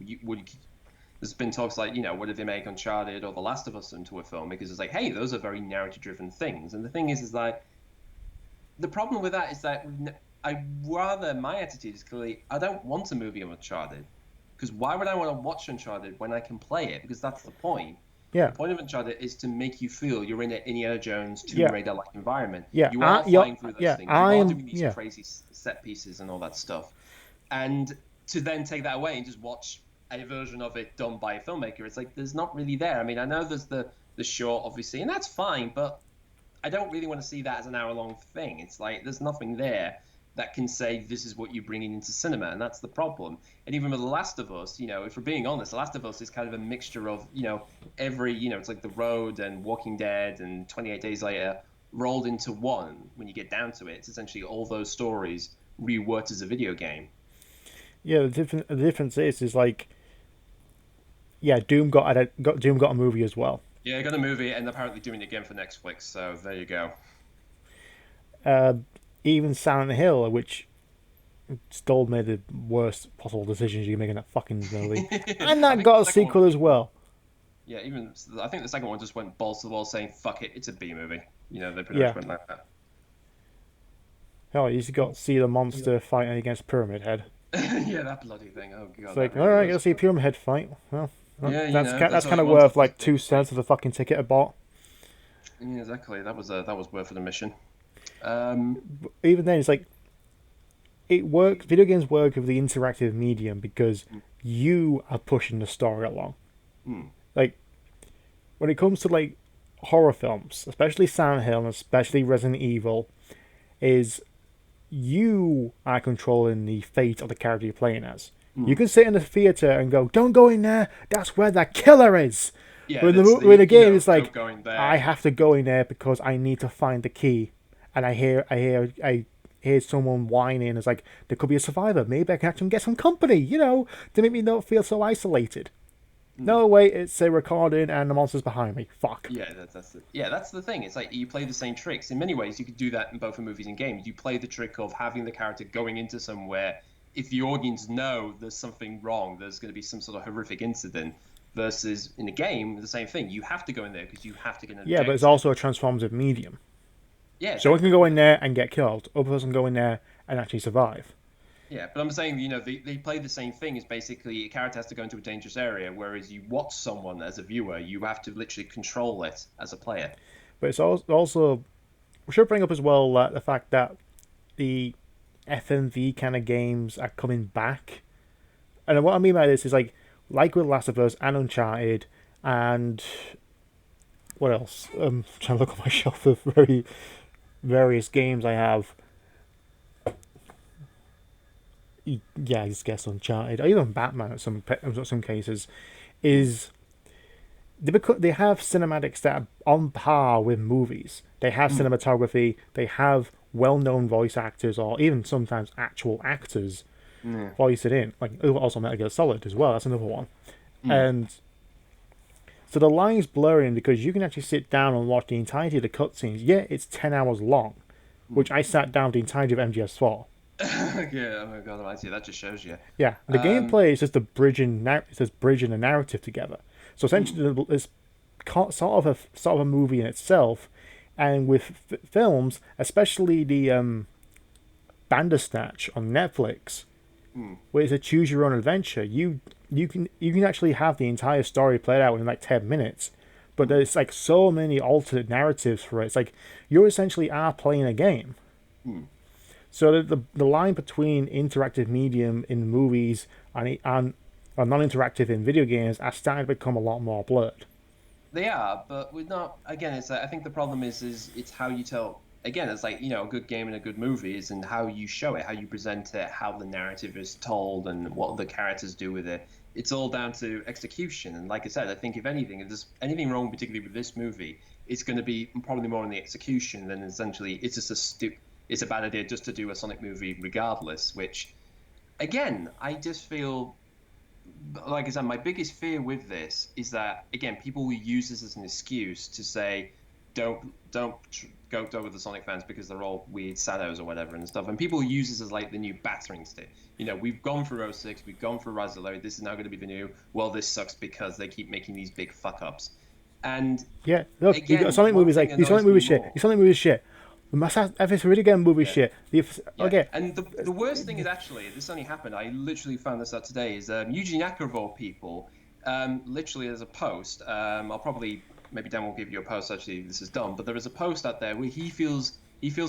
there's been talks like, what if they make Uncharted or The Last of Us into a film? Because it's like, hey, those are very narrative-driven things. And the thing is that the problem with that is that my attitude is clearly, I don't want a movie of Uncharted. Because why would I want to watch Uncharted when I can play it? Because that's the point. Yeah, The point of Uncharted is to make you feel you're in an Indiana Jones Tomb yeah, Raider-like environment. yeah. You are flying through those Yeah. things. You are I'm doing these yeah, crazy set pieces and all that stuff. And to then take that away and just watch a version of it done by a filmmaker, it's like there's not really there. I mean, I know there's the short, obviously, and that's fine, but I don't really want to see that as an hour-long thing. It's like there's nothing there that can say this is what you're bringing into cinema, and that's the problem. And even with The Last of Us, if we're being honest, The Last of Us is kind of a mixture of, it's like The Road and Walking Dead and 28 Days Later rolled into one. When you get down to it, it's essentially all those stories reworked as a video game. yeah. The difference is like, yeah, Doom got a movie as well. Yeah, I got a movie, and apparently doing it again for Netflix. So there you go. Uh, Even Silent Hill, which still made the worst possible decisions you can make in that fucking movie, and I that think the got a second one sequel as well. Yeah, even I think the second one just went balls to the wall saying "fuck it, it's a B movie." They pretty much Yeah, went like that. hell, you just got to see the monster fighting against Pyramid Head. Yeah, that bloody thing. Oh It's god, that like, all really right, was. let's see Pyramid Head fight. Well, Yeah, that's that's all kind he of wanted worth to like see. 2 cents of the fucking ticket I bought. Yeah, exactly. That was worth of the mission. Even then, it's like it works. Video games work with the interactive medium because you are pushing the story along. mm, Like when it comes to like horror films, especially Silent Hill and especially Resident Evil, is you are controlling the fate of the character you're playing as. You mm. can sit in the theater and go, "Don't go in there. That's where the killer is." Yeah, But in the that's with the game, it's don't like go in I there. have to go in there because I need to find the key, and I hear someone whining. It's like there could be a survivor. Maybe I can actually get some company, to make me not feel so isolated. Mm. No, wait, it's a recording and the monster's behind me. Fuck. That's the thing. It's like you play the same tricks. In many ways, you could do that in both the movies and games. You play the trick of having the character going into somewhere. If the audience know there's something wrong, there's going to be some sort of horrific incident. Versus in a game, the same thing. You have to go in there because you have to get an Yeah, but it's objective. also a transformative medium. Yeah, Someone can exactly. go in there and get killed. Other person can go in there and actually survive. Yeah, but I'm saying, they play the same thing as basically a character has to go into a dangerous area, whereas you watch someone as a viewer, you have to literally control it as a player. But it's also we should bring up as well the fact that the FMV kind of games are coming back. And what I mean by this is like with Last of Us and Uncharted and what else? Trying to look on my shelf of various games I have. Yeah, I just guess Uncharted, or even Batman at some cases, is they have cinematics that are on par with movies. They have Mm, cinematography. They have well-known voice actors, or even sometimes actual actors mm, voice it in. Like also Metal Gear Solid as well. That's another one. mm, And so the line's blurring because you can actually sit down and watch the entirety of the cutscenes. Yeah, it's 10 hours long, mm. which I sat down the entirety of MGS4. Yeah, oh my god, almighty, that just shows you. Yeah, the Um, gameplay is just it's just bridging the narrative together. So mm, essentially, it's sort of a movie in itself, and with films, especially the Bandersnatch on Netflix, mm, where it's a choose your own adventure. You can actually have the entire story played out in like 10 minutes, but mm, there's like so many alternate narratives for it. It's like you essentially are playing a game. mm. So the line between interactive medium in movies and non-interactive in video games are starting to become a lot more blurred. They are, but we're not. Again, it's I think the problem is it's how you tell. Again, it's like a good game and a good movie is and how you show it, how you present it, how the narrative is told, and what the characters do with it. It's all down to execution. And like I said, I think if there's anything wrong, particularly with this movie, it's going to be probably more on the execution than essentially it's just it's a bad idea just to do a Sonic movie regardless. Which, again, I just feel like I said, my biggest fear with this is that again, people will use this as an excuse to say, don't go with the Sonic fans because they're all weird sados or whatever and stuff. And people use this as like the new battering stick. We've gone through '06, we've gone through Rise of the Larry. This is now going to be the new. Well, this sucks because they keep making these big fuck ups. And Yeah, look, you got again, Sonic one movies thing like these Sonic annoys me movies shit. more. These Sonic movies shit. We must have this video game movie Yeah. shit. Yeah, Okay, and the worst thing is actually this only happened. I literally found this out today. Is Yuji Naka of all people literally there's a post. I'll probably maybe Dan will give you a post actually this is done, but there is a post out there where he feels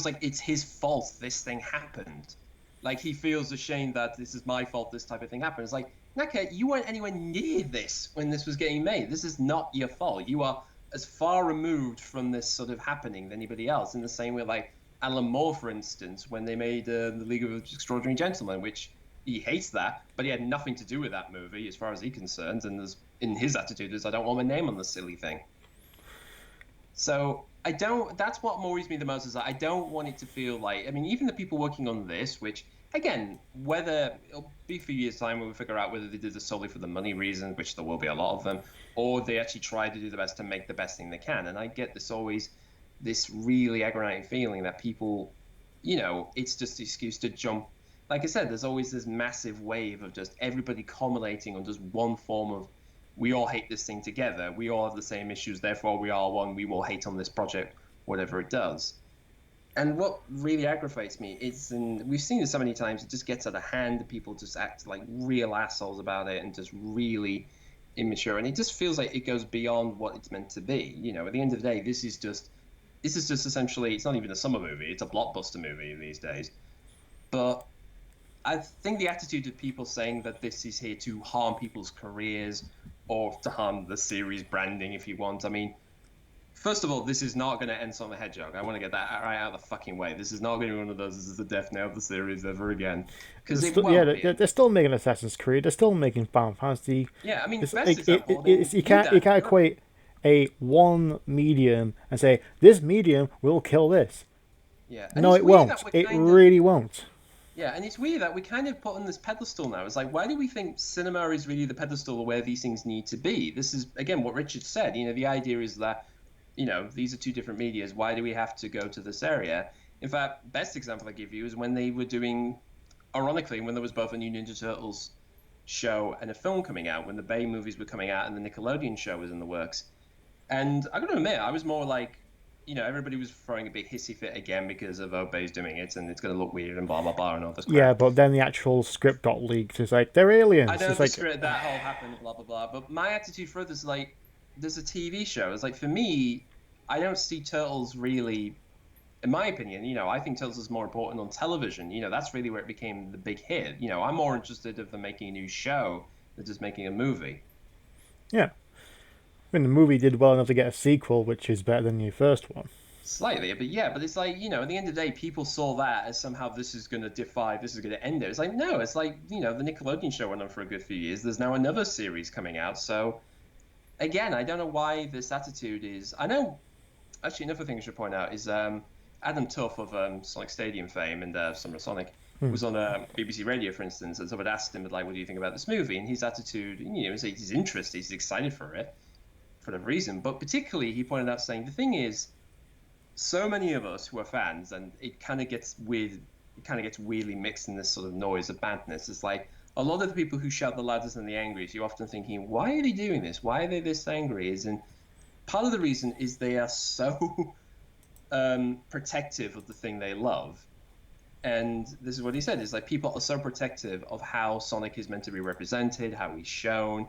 like it's his fault this thing happened. Like he feels ashamed that this is my fault this type of thing happened. It's like, okay, you weren't anywhere near this when this was getting made. This is not your fault. You are as far removed from this sort of happening than anybody else. In the same way, like Alan Moore, for instance, when they made the League of Extraordinary Gentlemen, which he hates that, but he had nothing to do with that movie as far as he's concerned. And there's, in his attitude is, I don't want my name on the silly thing. So I don't. That's what worries me the most is that I don't want it to feel like. I mean, even the people working on this, which again, whether it'll be a few years' time when we figure out whether they did this solely for the money reason, which there will be a lot of them, or they actually try to do the best to make the best thing they can. And I get this always, this really aggravating feeling that people, it's just the excuse to jump. Like I said, there's always this massive wave of just everybody culminating on just one form of, we all hate this thing together. We all have the same issues, therefore we are one. We will hate on this project, whatever it does. And what really aggravates me is, and we've seen this so many times, it just gets out of hand. People just act like real assholes about it and just really immature. And it just feels like it goes beyond what it's meant to be. At the end of the day, this is just essentially, it's not even a summer movie. It's a blockbuster movie these days. But I think the attitude of people saying that this is here to harm people's careers or to harm the series branding, if you want. I mean, first of all, this is not going to end Sonic the Hedgehog. I want to get that right out of the fucking way. This is not going to be one of those, this is the death knell of the series ever again. Because it won't be. They're still making Assassin's Creed. They're still making Final Fantasy. Yeah, I mean, It's best like, example, you can't equate a one medium and say this medium will kill this. Yeah. No, it won't. It really won't. Yeah, and it's weird that we kind of put on this pedestal now. It's like, why do we think cinema is really the pedestal where these things need to be? This is, again, what Richard said. The idea is that, these are two different medias. Why do we have to go to this area? In fact, best example I give you is when they were doing, ironically, when there was both a new Ninja Turtles show and a film coming out, when the Bay movies were coming out and the Nickelodeon show was in the works. And I got to admit, I was more like, everybody was throwing a big hissy fit again because of Obey's doing it, and it's going to look weird and blah, blah, blah, and all this crap. Yeah, but then the actual script got leaked. It's like, they're aliens. I know it's the like... script, that whole happened, blah, blah, blah. But my attitude for it is like, there's a TV show. It's like, for me, I don't see Turtles really, in my opinion, I think Turtles is more important on television. That's really where it became the big hit. I'm more interested in them making a new show than just making a movie. Yeah. I mean, the movie did well enough to get a sequel, which is better than the first one. Slightly, but yeah, but it's like, at the end of the day, people saw that as somehow this is going to end it. It's like, no, it's like, the Nickelodeon show went on for a good few years. There's now another series coming out. So, again, I don't know why this attitude is. I know, actually, another thing I should point out is Adam Tuff of Sonic Stadium fame and Summer of Sonic was on BBC Radio, for instance, and someone asked him, like, what do you think about this movie? And his attitude, is his interest, he's excited for it. For whatever reason, but particularly he pointed out saying the thing is, so many of us who are fans, and it kind of gets weird, it kind of gets weirdly mixed in this sort of noise of badness. It's like a lot of the people who shout the loudest and the angriest, you're often thinking, why are they doing this? Why are they this angry? And part of the reason is they are so protective of the thing they love. And this is what he said, is like people are so protective of how Sonic is meant to be represented, how he's shown.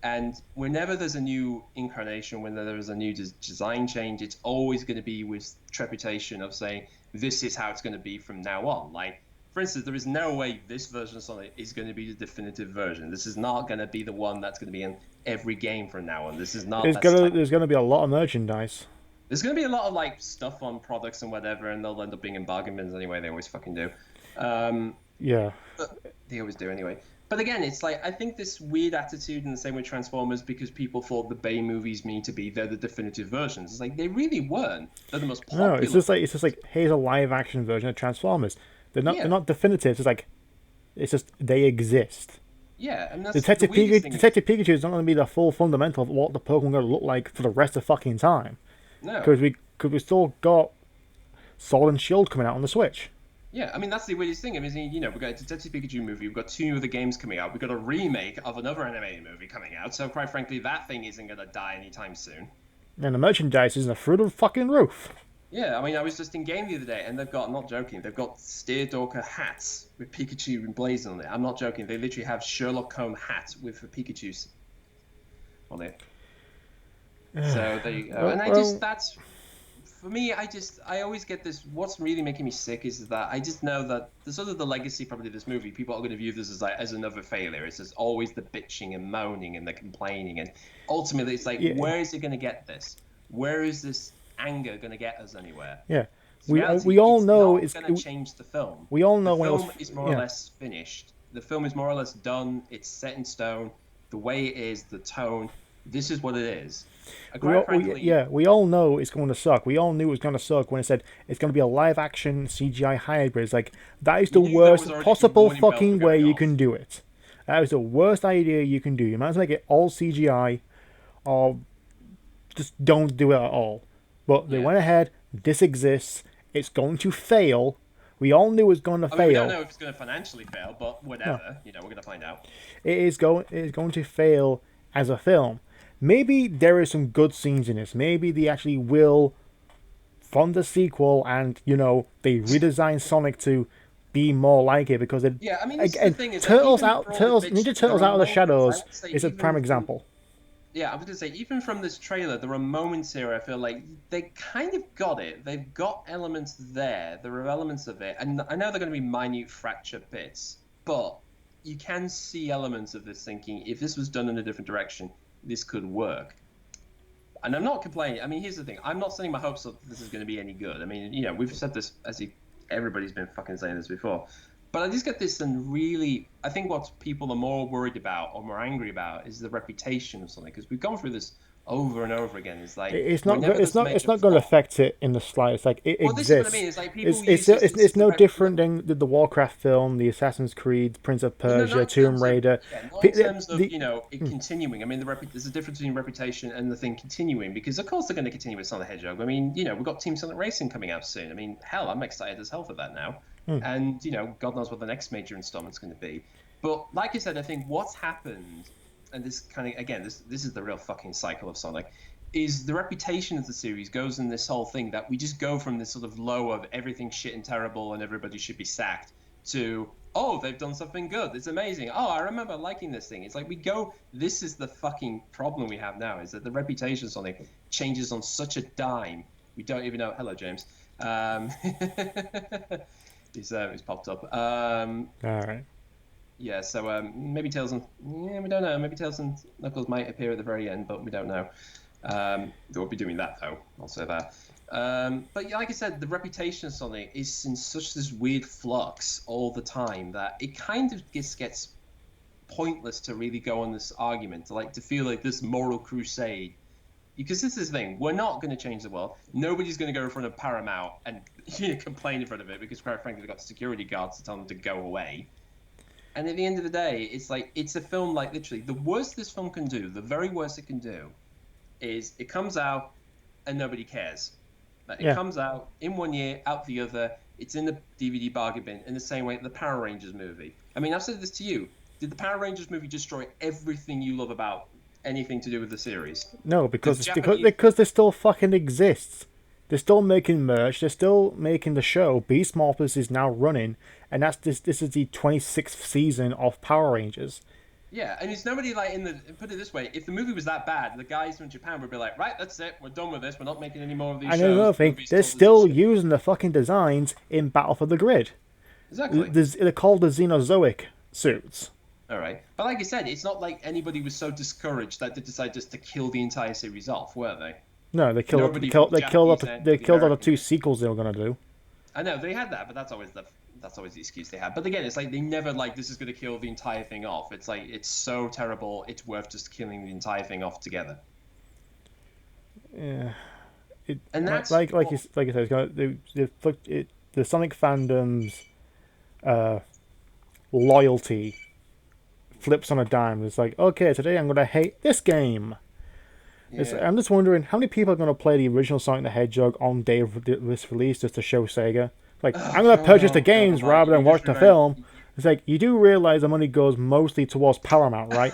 And whenever there's a new incarnation, when there is a new design change, it's always going to be with trepidation of saying, this is how it's going to be from now on. Like, for instance, there is no way this version of Sonic is going to be the definitive version. This is not going to be the one that's going to be in every game from now on. This is not... There's going to be a lot of merchandise. There's going to be a lot of, like, stuff on products and whatever, and they'll end up being in bargain bins anyway. They always fucking do. Yeah. But they always do anyway. But again, it's like, I think this weird attitude in the same way Transformers, because people thought the Bay movies need to be, they're the definitive versions. It's like, they really weren't. They're the most popular. No, it's just like, here's a live action version of Transformers. They're not definitive. It's just, they exist. Yeah, and that's Detective Pikachu is not going to be the full fundamental of what the Pokemon are going to look like for the rest of fucking time. No. Because we still got Sword and Shield coming out on the Switch. Yeah, I mean, that's the weirdest thing. I mean, we've got a Detective Pikachu movie, we've got 2 other games coming out, we've got a remake of another animated movie coming out, so quite frankly, that thing isn't going to die anytime soon. And the merchandise isn't through the fucking roof. Yeah, I mean, I was just in game the other day, and they've got, I'm not joking, they've got Steerdorker hats with Pikachu emblazoned on it. I'm not joking, they literally have Sherlock Holmes hats with Pikachu's. on it. So there you go. Well, And well, that's for me. I always get this. What's really making me sick is that I just know that the sort of the legacy probably of this movie, people are going to view this as like as another failure. It's just always the bitching and moaning and the complaining, and ultimately it's like, yeah, where is it going to get this? Where is this anger going to get us anywhere? yeah. In We reality, all it's know not it's going to change the film. we all The know when it was film is more or yeah. less finished. The film is more or less done. It's set in stone. The way it is, the tone. This is what it is. Quite frankly, We all know it's going to suck. We all knew it was going to suck when it said it's going to be a live action CGI hybrid. It's like that is we the knew there was worst already some possible warning bells were fucking way going you off. can do it. That is the worst idea you can do. You might as well make it all CGI or just don't do it at all. But they Yeah. went ahead. This exists. It's going to fail. We all knew it was going to I mean, we don't fail. know if it's going to financially fail, but No, whatever. We're going to find out. it is going to fail as a film. Maybe there is some good scenes in this. Maybe they actually will fund the sequel, and they redesign Sonic to be more like it because it Yeah, I mean, this is the again thing is that even for all the Ninja bitching, there Turtles are Out of the moments, I Shadows would say, is a prime even from example. yeah, I was gonna say, even from this trailer, there are moments here I feel like they kind of got it. They've got elements there. There are elements of it, and I know they're going to be minute fracture bits, but you can see elements of this thinking, if this was done in a different direction, this could work. And I'm not complaining. I mean, here's the thing: I'm not setting my hopes up that this is going to be any good. I mean, we've said this everybody's been fucking saying this before. But I just get this, and really, I think what people are more worried about or more angry about is the reputation of something, because we've gone through this over and over again. It's like It's not whenever it's there's a not it's major not going to flop. affect it in the slightest. Like it Well, this is what I exists. mean. It's like It's people it's use this. it's, This it's is the no different than the Warcraft film, the Assassin's Creed, Prince of Well, no, Persia, not in Tomb terms of Raider. not in terms of The it continuing. I mean, there's a difference between reputation and the thing continuing, because of course they're going to continue with Sonic the Hedgehog. I mean, we've got Team Sonic Racing coming out soon. I mean, hell, I'm excited as hell for that now. And God knows what the next major installment's going to be. But like I said, I think what's happened, and this kind of again, this is the real fucking cycle of Sonic, is the reputation of the series goes in this whole thing that we just go from this sort of low of everything shit and terrible and everybody should be sacked to, oh, they've done something good. It's amazing. Oh, I remember liking this thing. It's like we go, this is the fucking problem we have now, is that the reputation of Sonic changes on such a dime. We don't even know. Hello, James. He's popped up. all right. Yeah, so maybe Tails and we don't know. Maybe Tails and Knuckles might appear at the very end, but we don't know. They won't be doing that though. I'll say that. But yeah, like I said, the reputation of Sonic is in such this weird flux all the time that it kind of just gets pointless to really go on this argument, to feel like this moral crusade. Because this is the thing, we're not going to change the world. Nobody's going to go in front of Paramount and complain in front of it, because quite frankly, they've got security guards to tell them to go away. And at the end of the day, it's a film, like, literally, the worst this film can do, the very worst it can do, is it comes out and nobody cares. It comes out in one year, out the other. It's in the DVD bargain bin in the same way the Power Rangers movie. I mean, I've said this to you. Did the Power Rangers movie destroy everything you love about anything to do with the series? No, because they still fucking exists. They're still making merch. They're still making the show. Beast Morphers is now running, and this is the 26th season of Power Rangers. Yeah, and it's nobody put it this way, if the movie was that bad, the guys from Japan would be like, right, that's it, we're done with this, we're not making any more of these shows. And another thing, they're still using the fucking designs in Battle for the Grid. Exactly. They're called the Xenozoic suits. All right. But like I said, it's not like anybody was so discouraged that they decided just to kill the entire series off, were they? No, they killed out the two sequels they were going to do. I know, they had that, but that's always the excuse they had. But again, it's like they never this is going to kill the entire thing off. It's like, it's so terrible, it's worth just killing the entire thing off together. Yeah. And that's like you said, the Sonic fandom's loyalty flips on a dime. It's like, okay, today I'm going to hate this game. Yeah. I'm just wondering how many people are going to play the original Sonic the Hedgehog on day of this release just to show Sega. Like, I'm going to purchase the games rather than watch the film. It's like, you do realize the money goes mostly towards Paramount, right?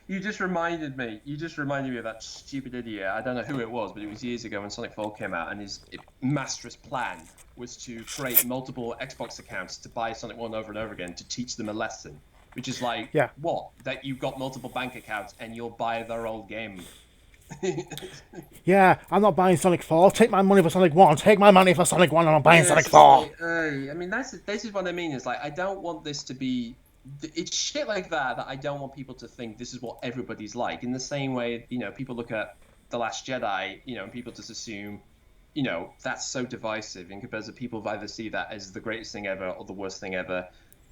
You just reminded me of that stupid idiot. I don't know who it was, but it was years ago when Sonic 4 came out, and his master's plan was to create multiple Xbox accounts to buy Sonic 1 over and over again to teach them a lesson. which is like, Yeah. what? That you've got multiple bank accounts and you'll buy their old game. Yeah, I'm not buying Sonic 4. Take my money for Sonic 1. Take my money for Sonic 1. I'm not buying Yeah, Sonic it's just 4. like, I mean, this is what I mean. Is like, I don't want this to be. It's shit like that that I don't want people to think this is what everybody's like. In the same way, people look at The Last Jedi, and people just assume, that's so divisive. In comparison, people either see that as the greatest thing ever or the worst thing ever,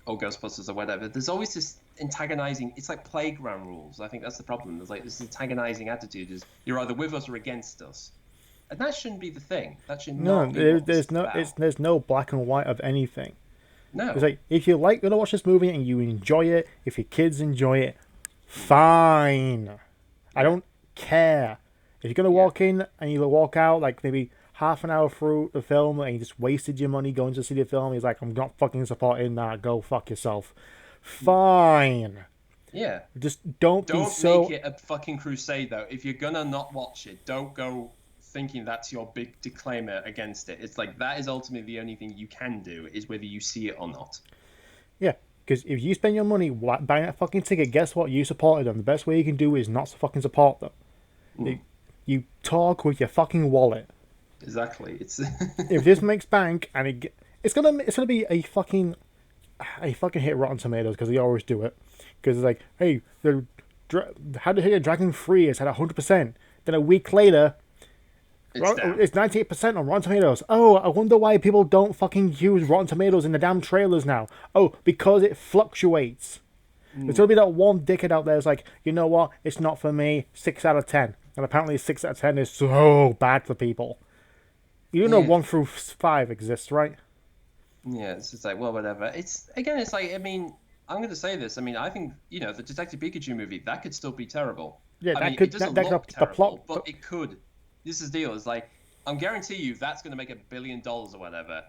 or Ghostbusters or whatever. There's always this antagonizing. It's like playground rules. I think that's the problem. There's like this antagonizing attitude: is you're either with us or against us. And that shouldn't be the thing. That should No, not be what this there's is no about. there's no black and white of anything. It's No. like if you like gonna watch this movie and you enjoy it, if your kids enjoy it, fine. I Yeah. don't care. If you're gonna Yeah. walk in and you walk out like maybe half an hour through the film and you just wasted your money going to see the film, he's like, I'm not fucking supporting that. Go fuck yourself. Fine. Yeah. Just don't be Don't make so. it a fucking crusade, though. If you're gonna not watch it, don't go thinking that's your big disclaimer against it. It's like that is ultimately the only thing you can do is whether you see it or not. Yeah, because if you spend your money buying that fucking ticket, guess what? You supported them. The best way you can do is not to fucking support them. Mm, You talk with your fucking wallet. exactly. It's If this makes bank and it's gonna be a fucking hit Rotten Tomatoes because they always do it. Because it's like, hey, How to Hit a Dragon 3 is at 100%. Then a week later, it's down. it's 98% on Rotten Tomatoes. Oh, I wonder why people don't fucking use Rotten Tomatoes in the damn trailers now. Oh, because it fluctuates. There's gonna be that one dickhead out there that's like, you know what? It's not for me. 6 out of 10. And apparently 6 out of 10 is so bad for people. You know Yeah. 1 through 5 exists, right? Yeah, it's just like, well, whatever. It's like, I mean, I'm going to say this. I mean, I think, the Detective Pikachu movie, that could still be terrible. Yeah, I that mean, could it doesn't that look the plot. terrible, but it could. This is the deal. It's like, I'm guarantee you that's going to make $1 billion or whatever,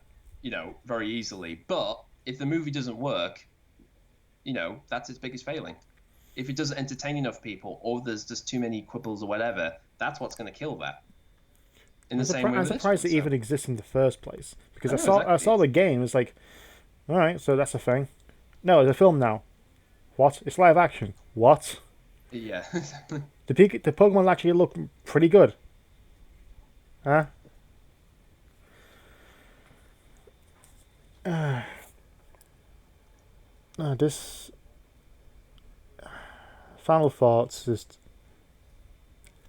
very easily. But if the movie doesn't work, that's its biggest failing. If it doesn't entertain enough people, or there's just too many quibbles or whatever, that's what's going to kill that. In the same way I'm with this surprised one, it even exists in the first place because I I know, saw exactly. the game. It's like, all right, so that's a thing. No, it's a film now. What? It's live action. What? Yeah. The Pokemon actually look pretty good. Huh? This final thoughts. Just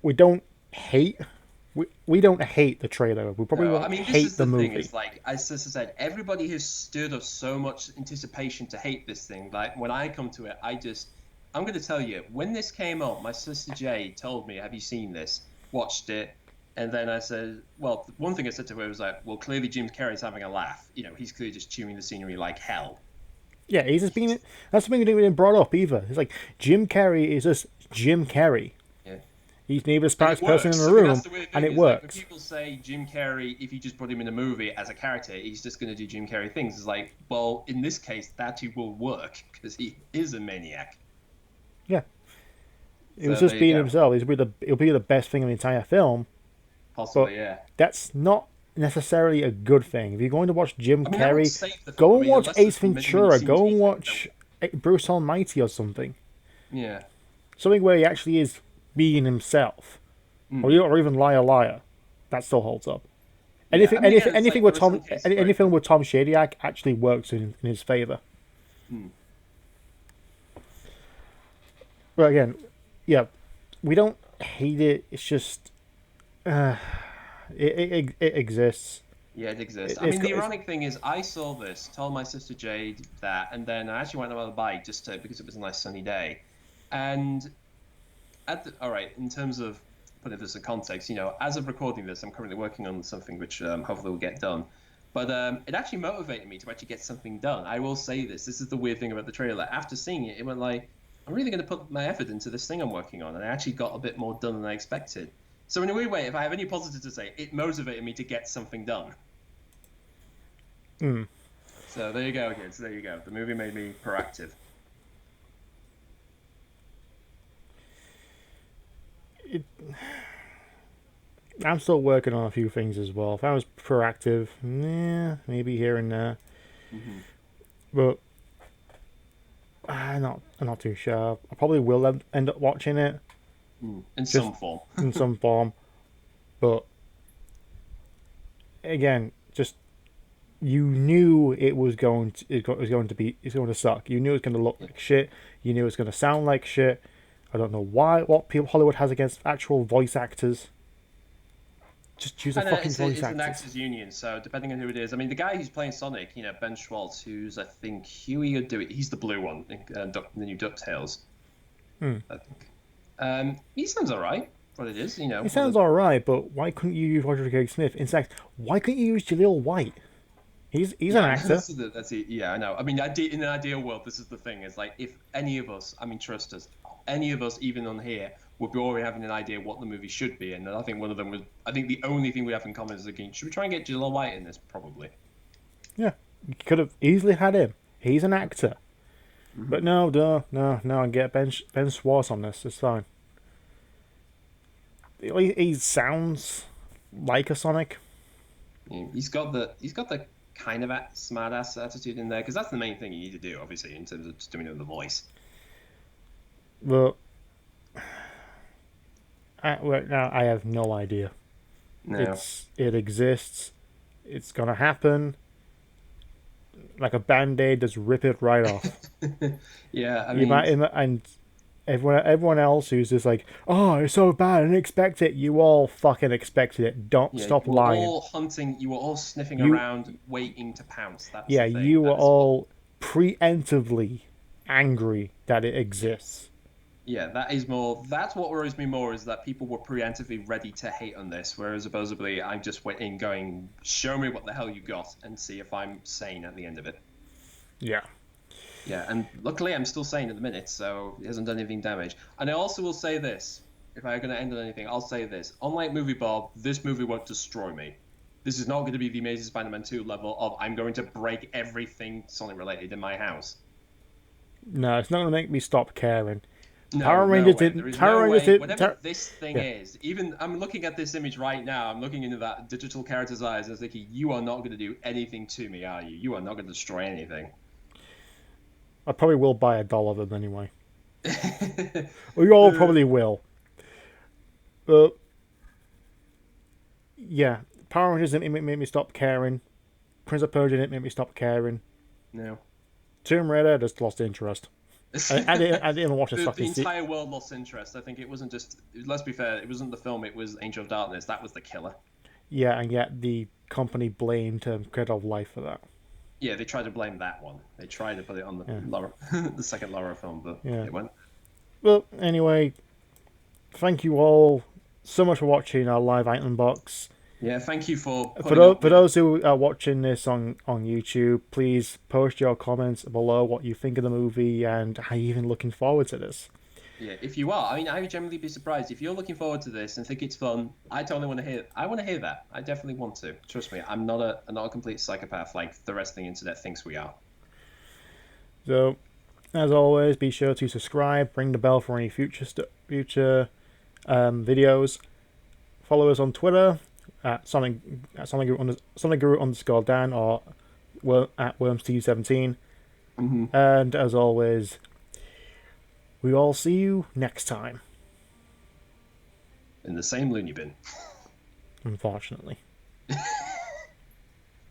we don't hate. We don't hate the trailer. We probably No, I won't mean, this hate is the the thing. movie. Is like, as I said, everybody has stirred up so much anticipation to hate this thing. Like, when I come to it, I'm going to tell you, when this came out, my sister Jay told me, have you seen this? Watched it. And then I said, well, one thing I said to her was like, well, clearly Jim Carrey's having a laugh. He's clearly just chewing the scenery like hell. Yeah, he's just being. That's something we didn't even brought up either. It's like Jim Carrey is just Jim Carrey. Yeah. He's maybe the And it smartest person in works. the I mean, that's room, the weird and thing it is like when works. people say Jim Carrey, if you just put him in a movie as a character, he's just going to do Jim Carrey things. It's like, well, in this case, that actually will work because he is a maniac. Yeah, it was So there just you being go. himself. It'll be the best thing in the entire film, but Possibly, yeah. that's not necessarily a good thing. If you're going to watch Jim I mean, that would Carrey, save the film. go I and mean, watch unless Ace there's many Ventura. scenes Go where and you think watch Bruce Almighty or something. yeah. Something where he actually is being himself, Mm. or even Liar Liar. That still holds up. Yeah. I mean, again, it's Anything like with there are some cases where any it film could. with Tom Shadyac actually works in his favor. Mm. But again, yeah, we don't hate it. It's just it exists. Yeah, it exists. I It's mean, the got ironic thing is, I saw this, told my sister Jade that, and then I actually went on a bike because it was a nice sunny day. And all right, in terms of putting this in context, as of recording this, I'm currently working on something which hopefully will get done. But it actually motivated me to actually get something done. I will say this. This is the weird thing about the trailer. After seeing it, it went like, I'm really going to put my effort into this thing I'm working on. And I actually got a bit more done than I expected. So in a weird way, if I have any positive to say, it motivated me to get something done. mm, So there you go, kids. There you go. The movie made me proactive. it, I'm still working on a few things as well. If I was proactive, maybe here and there. Hmm. But I'm not too sure. I probably will end up watching it In just some form. in some form, but again, just you knew it was going to be it's going to suck. You knew it was going to look Yeah. like shit. You knew it was going to sound like shit. I don't know what people Hollywood has against actual voice actors. Just choose the And fucking voice it's an actors. actors union, so depending on who it is, I mean, the guy who's playing Sonic, Ben Schwartz, who's I think Huey or Dewey, he's the blue one in the new DuckTales, Hmm. I think. He sounds alright. What it is, It sounds alright, but why couldn't you use Roger Craig Smith? In fact, why couldn't you use Jaleel White? He's an Yeah, actor. that's it. Yeah, I know. I mean, in an ideal world, this is the thing. It's like if any of us, I mean, trust us, any of us, even on here, would be already having an idea what the movie should be. And I think one of them was. I think the only thing we have in common is again, should we try and get Jaleel White in this? Probably. Yeah, you could have easily had him. He's an actor. But no, no. I get Ben Schwartz on this. It's fine. He sounds like a Sonic. Yeah, he's got the kind of smart ass attitude in there because that's the main thing you need to do, obviously, in terms of just doing it with the voice. But right now, I have no idea. No. It exists. It's gonna happen. Like a band-aid, just rip it right off. Yeah, I You mean, and everyone else who's just like, oh, it's so bad, I didn't expect it. You all fucking expected it. Don't yeah, stop lying. you were all sniffing You around, waiting to pounce. That's Yeah, the thing. you were That is what. all preemptively angry that it Yeah, exists. yeah, that is more. That's what worries me more is that people were preemptively ready to hate on this, whereas supposedly I just went in going, show me what the hell you got, and see if I'm sane at the end of it. Yeah. Yeah, and luckily I'm still sane at the minute, so it hasn't done anything damage. And I also will say this: if I'm going to end on anything, I'll say this. Unlike Movie Bob, this movie won't destroy me. This is not going to be the Amazing Spider-Man 2 level of I'm going to break everything Sonic related in my house. No, it's not gonna make me stop caring. No, Power no Rangers way. There didn't. is Power no Rangers way. didn't. Whatever this thing Yeah. is, even I'm looking at this image right now. I'm looking into that digital character's eyes and thinking, you are not going to do anything to me, are you? You are not going to destroy anything. I probably will buy a doll of them anyway. We all probably will. But yeah, Power Rangers didn't make me stop caring. Prince of Persia didn't make me stop caring. No. Tomb Raider just lost interest. I didn't even watch a The fucking entire world lost interest. I think it wasn't just. Let's be fair. It wasn't the film. It was Angel of Darkness. That was the killer. Yeah, and yet the company blamed Cradle of Life for that. Yeah, they tried to blame that one. They tried to put it on the Yeah. Laura, the second Laura film, but Yeah. it went. Well, anyway, thank you all so much for watching our live item box. Yeah, thank you for For, putting up for with it. those who are watching this on YouTube, please post your comments below what you think of the movie and how you're even looking forward to this. Yeah, if you are, I mean, I would generally be surprised if you're looking forward to this and think it's fun. I totally want to hear. I want to hear that. I definitely want to. Trust me, I'm not a complete psychopath like the rest of the internet thinks we are. So, as always, be sure to subscribe, ring the bell for any future videos. Follow us on Twitter at Sonicguru_Dan or at WormsTU17. And as always, we all see you next time. In the same loony bin. Unfortunately.